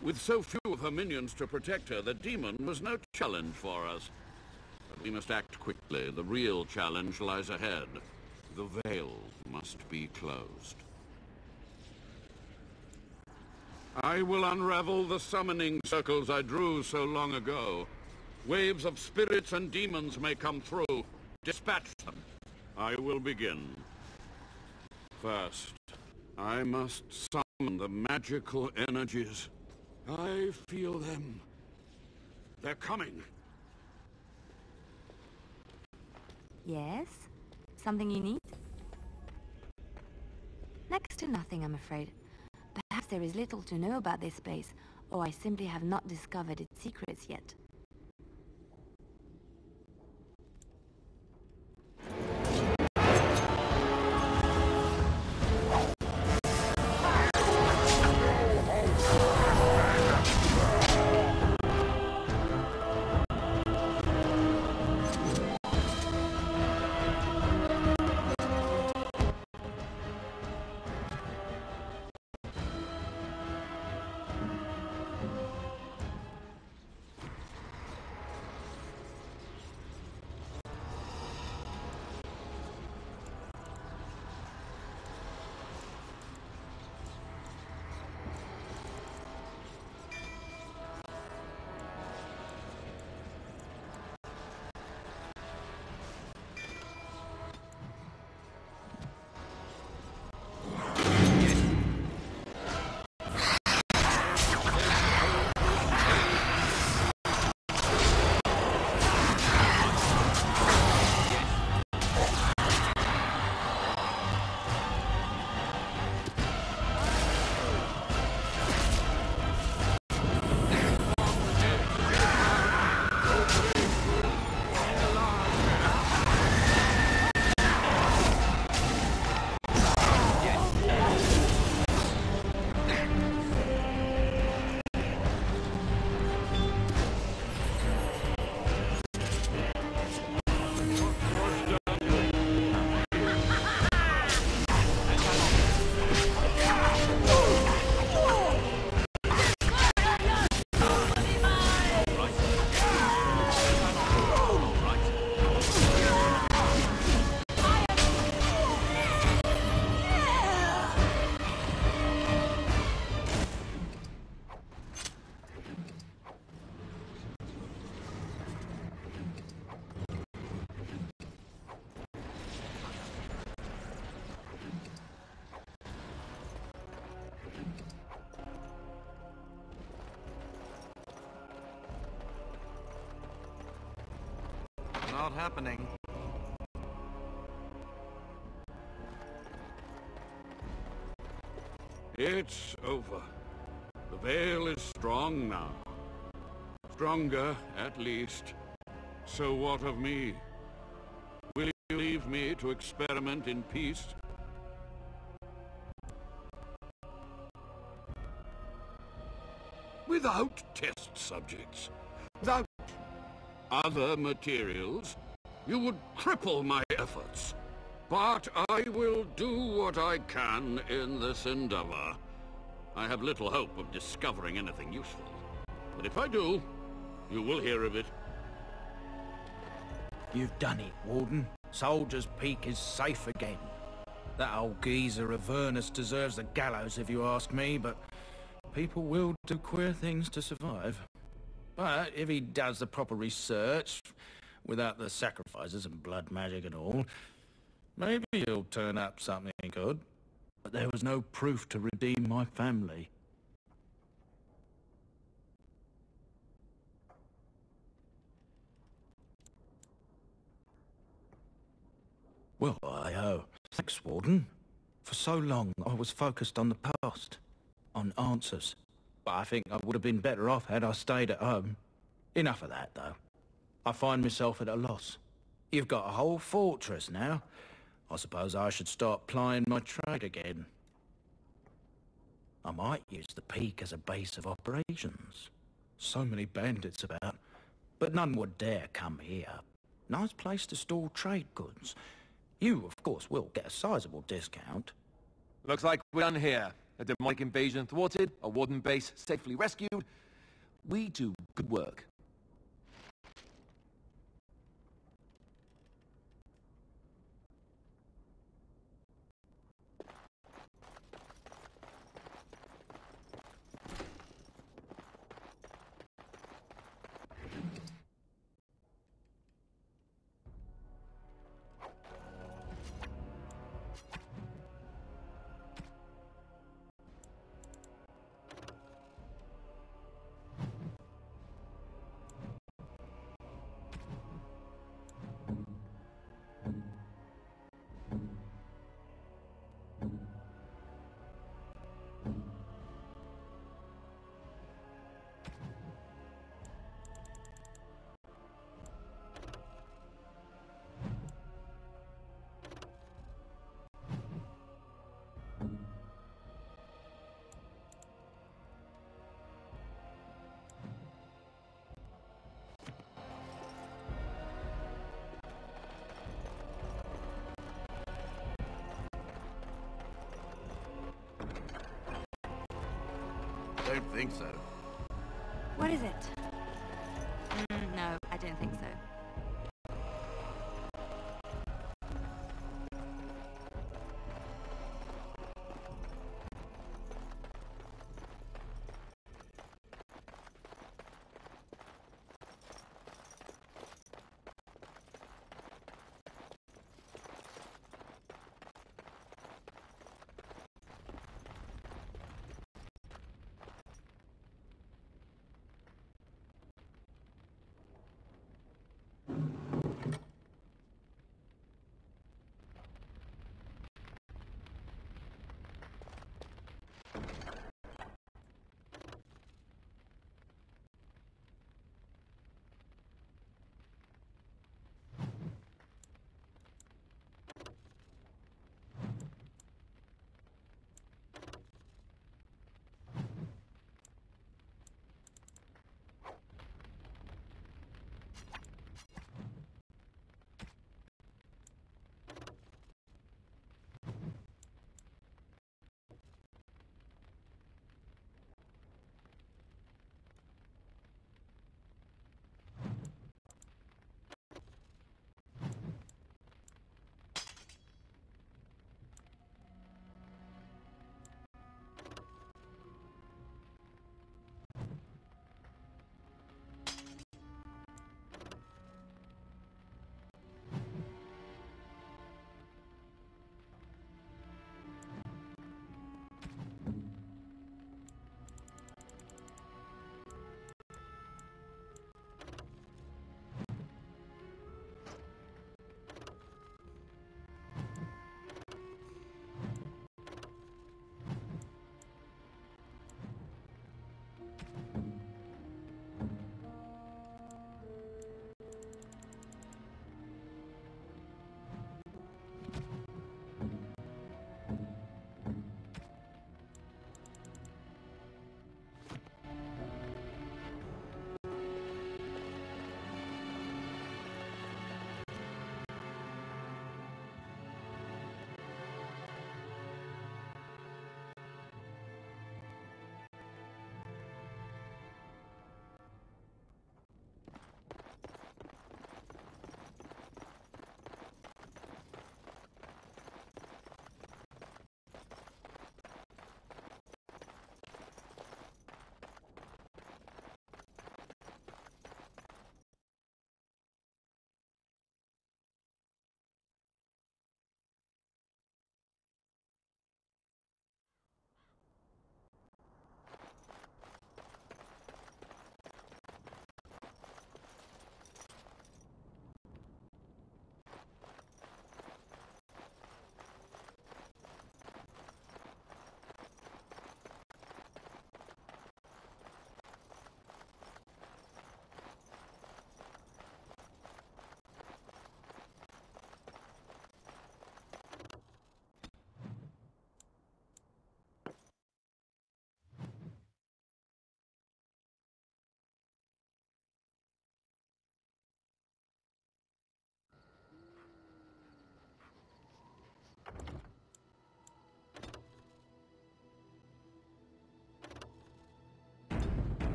With so few of her minions to protect her, the demon was no challenge for us. But we must act quickly. The real challenge lies ahead. The veil must be closed. I will unravel the summoning circles I drew so long ago. Waves of spirits and demons may come through. Dispatch them. I will begin. First, I must summon the magical energies. I feel them. They're coming. Yes? Something you need? Next to nothing, I'm afraid. Perhaps there is little to know about this place, or I simply have not discovered its secrets yet. Not happening. It's over. The veil is strong now. Stronger, at least. So what of me? me to experiment in peace? Without test subjects, without other materials, you would cripple my efforts. But I will do what I can in this endeavor. I have little hope of discovering anything useful. But if I do, you will hear of it. You've done it, Warden. Soldier's Peak is safe again. That old geezer Avernus deserves the gallows if you ask me, but people will do queer things to survive. But if he does the proper research, without the sacrifices and blood magic and all, maybe he'll turn up something good. But there was no proof to redeem my family. Well, thanks, Warden. For so long, I was focused on the past, on answers. But I think I would have been better off had I stayed at home. Enough of that, though. I find myself at a loss. You've got a whole fortress now. I suppose I should start plying my trade again. I might use the Peak as a base of operations. So many bandits about, but none would dare come here. Nice place to store trade goods. You, of course, will get a sizable discount. Looks like we're done here. A demonic invasion thwarted, a warden base safely rescued. We do good work. Don't think so. What is it?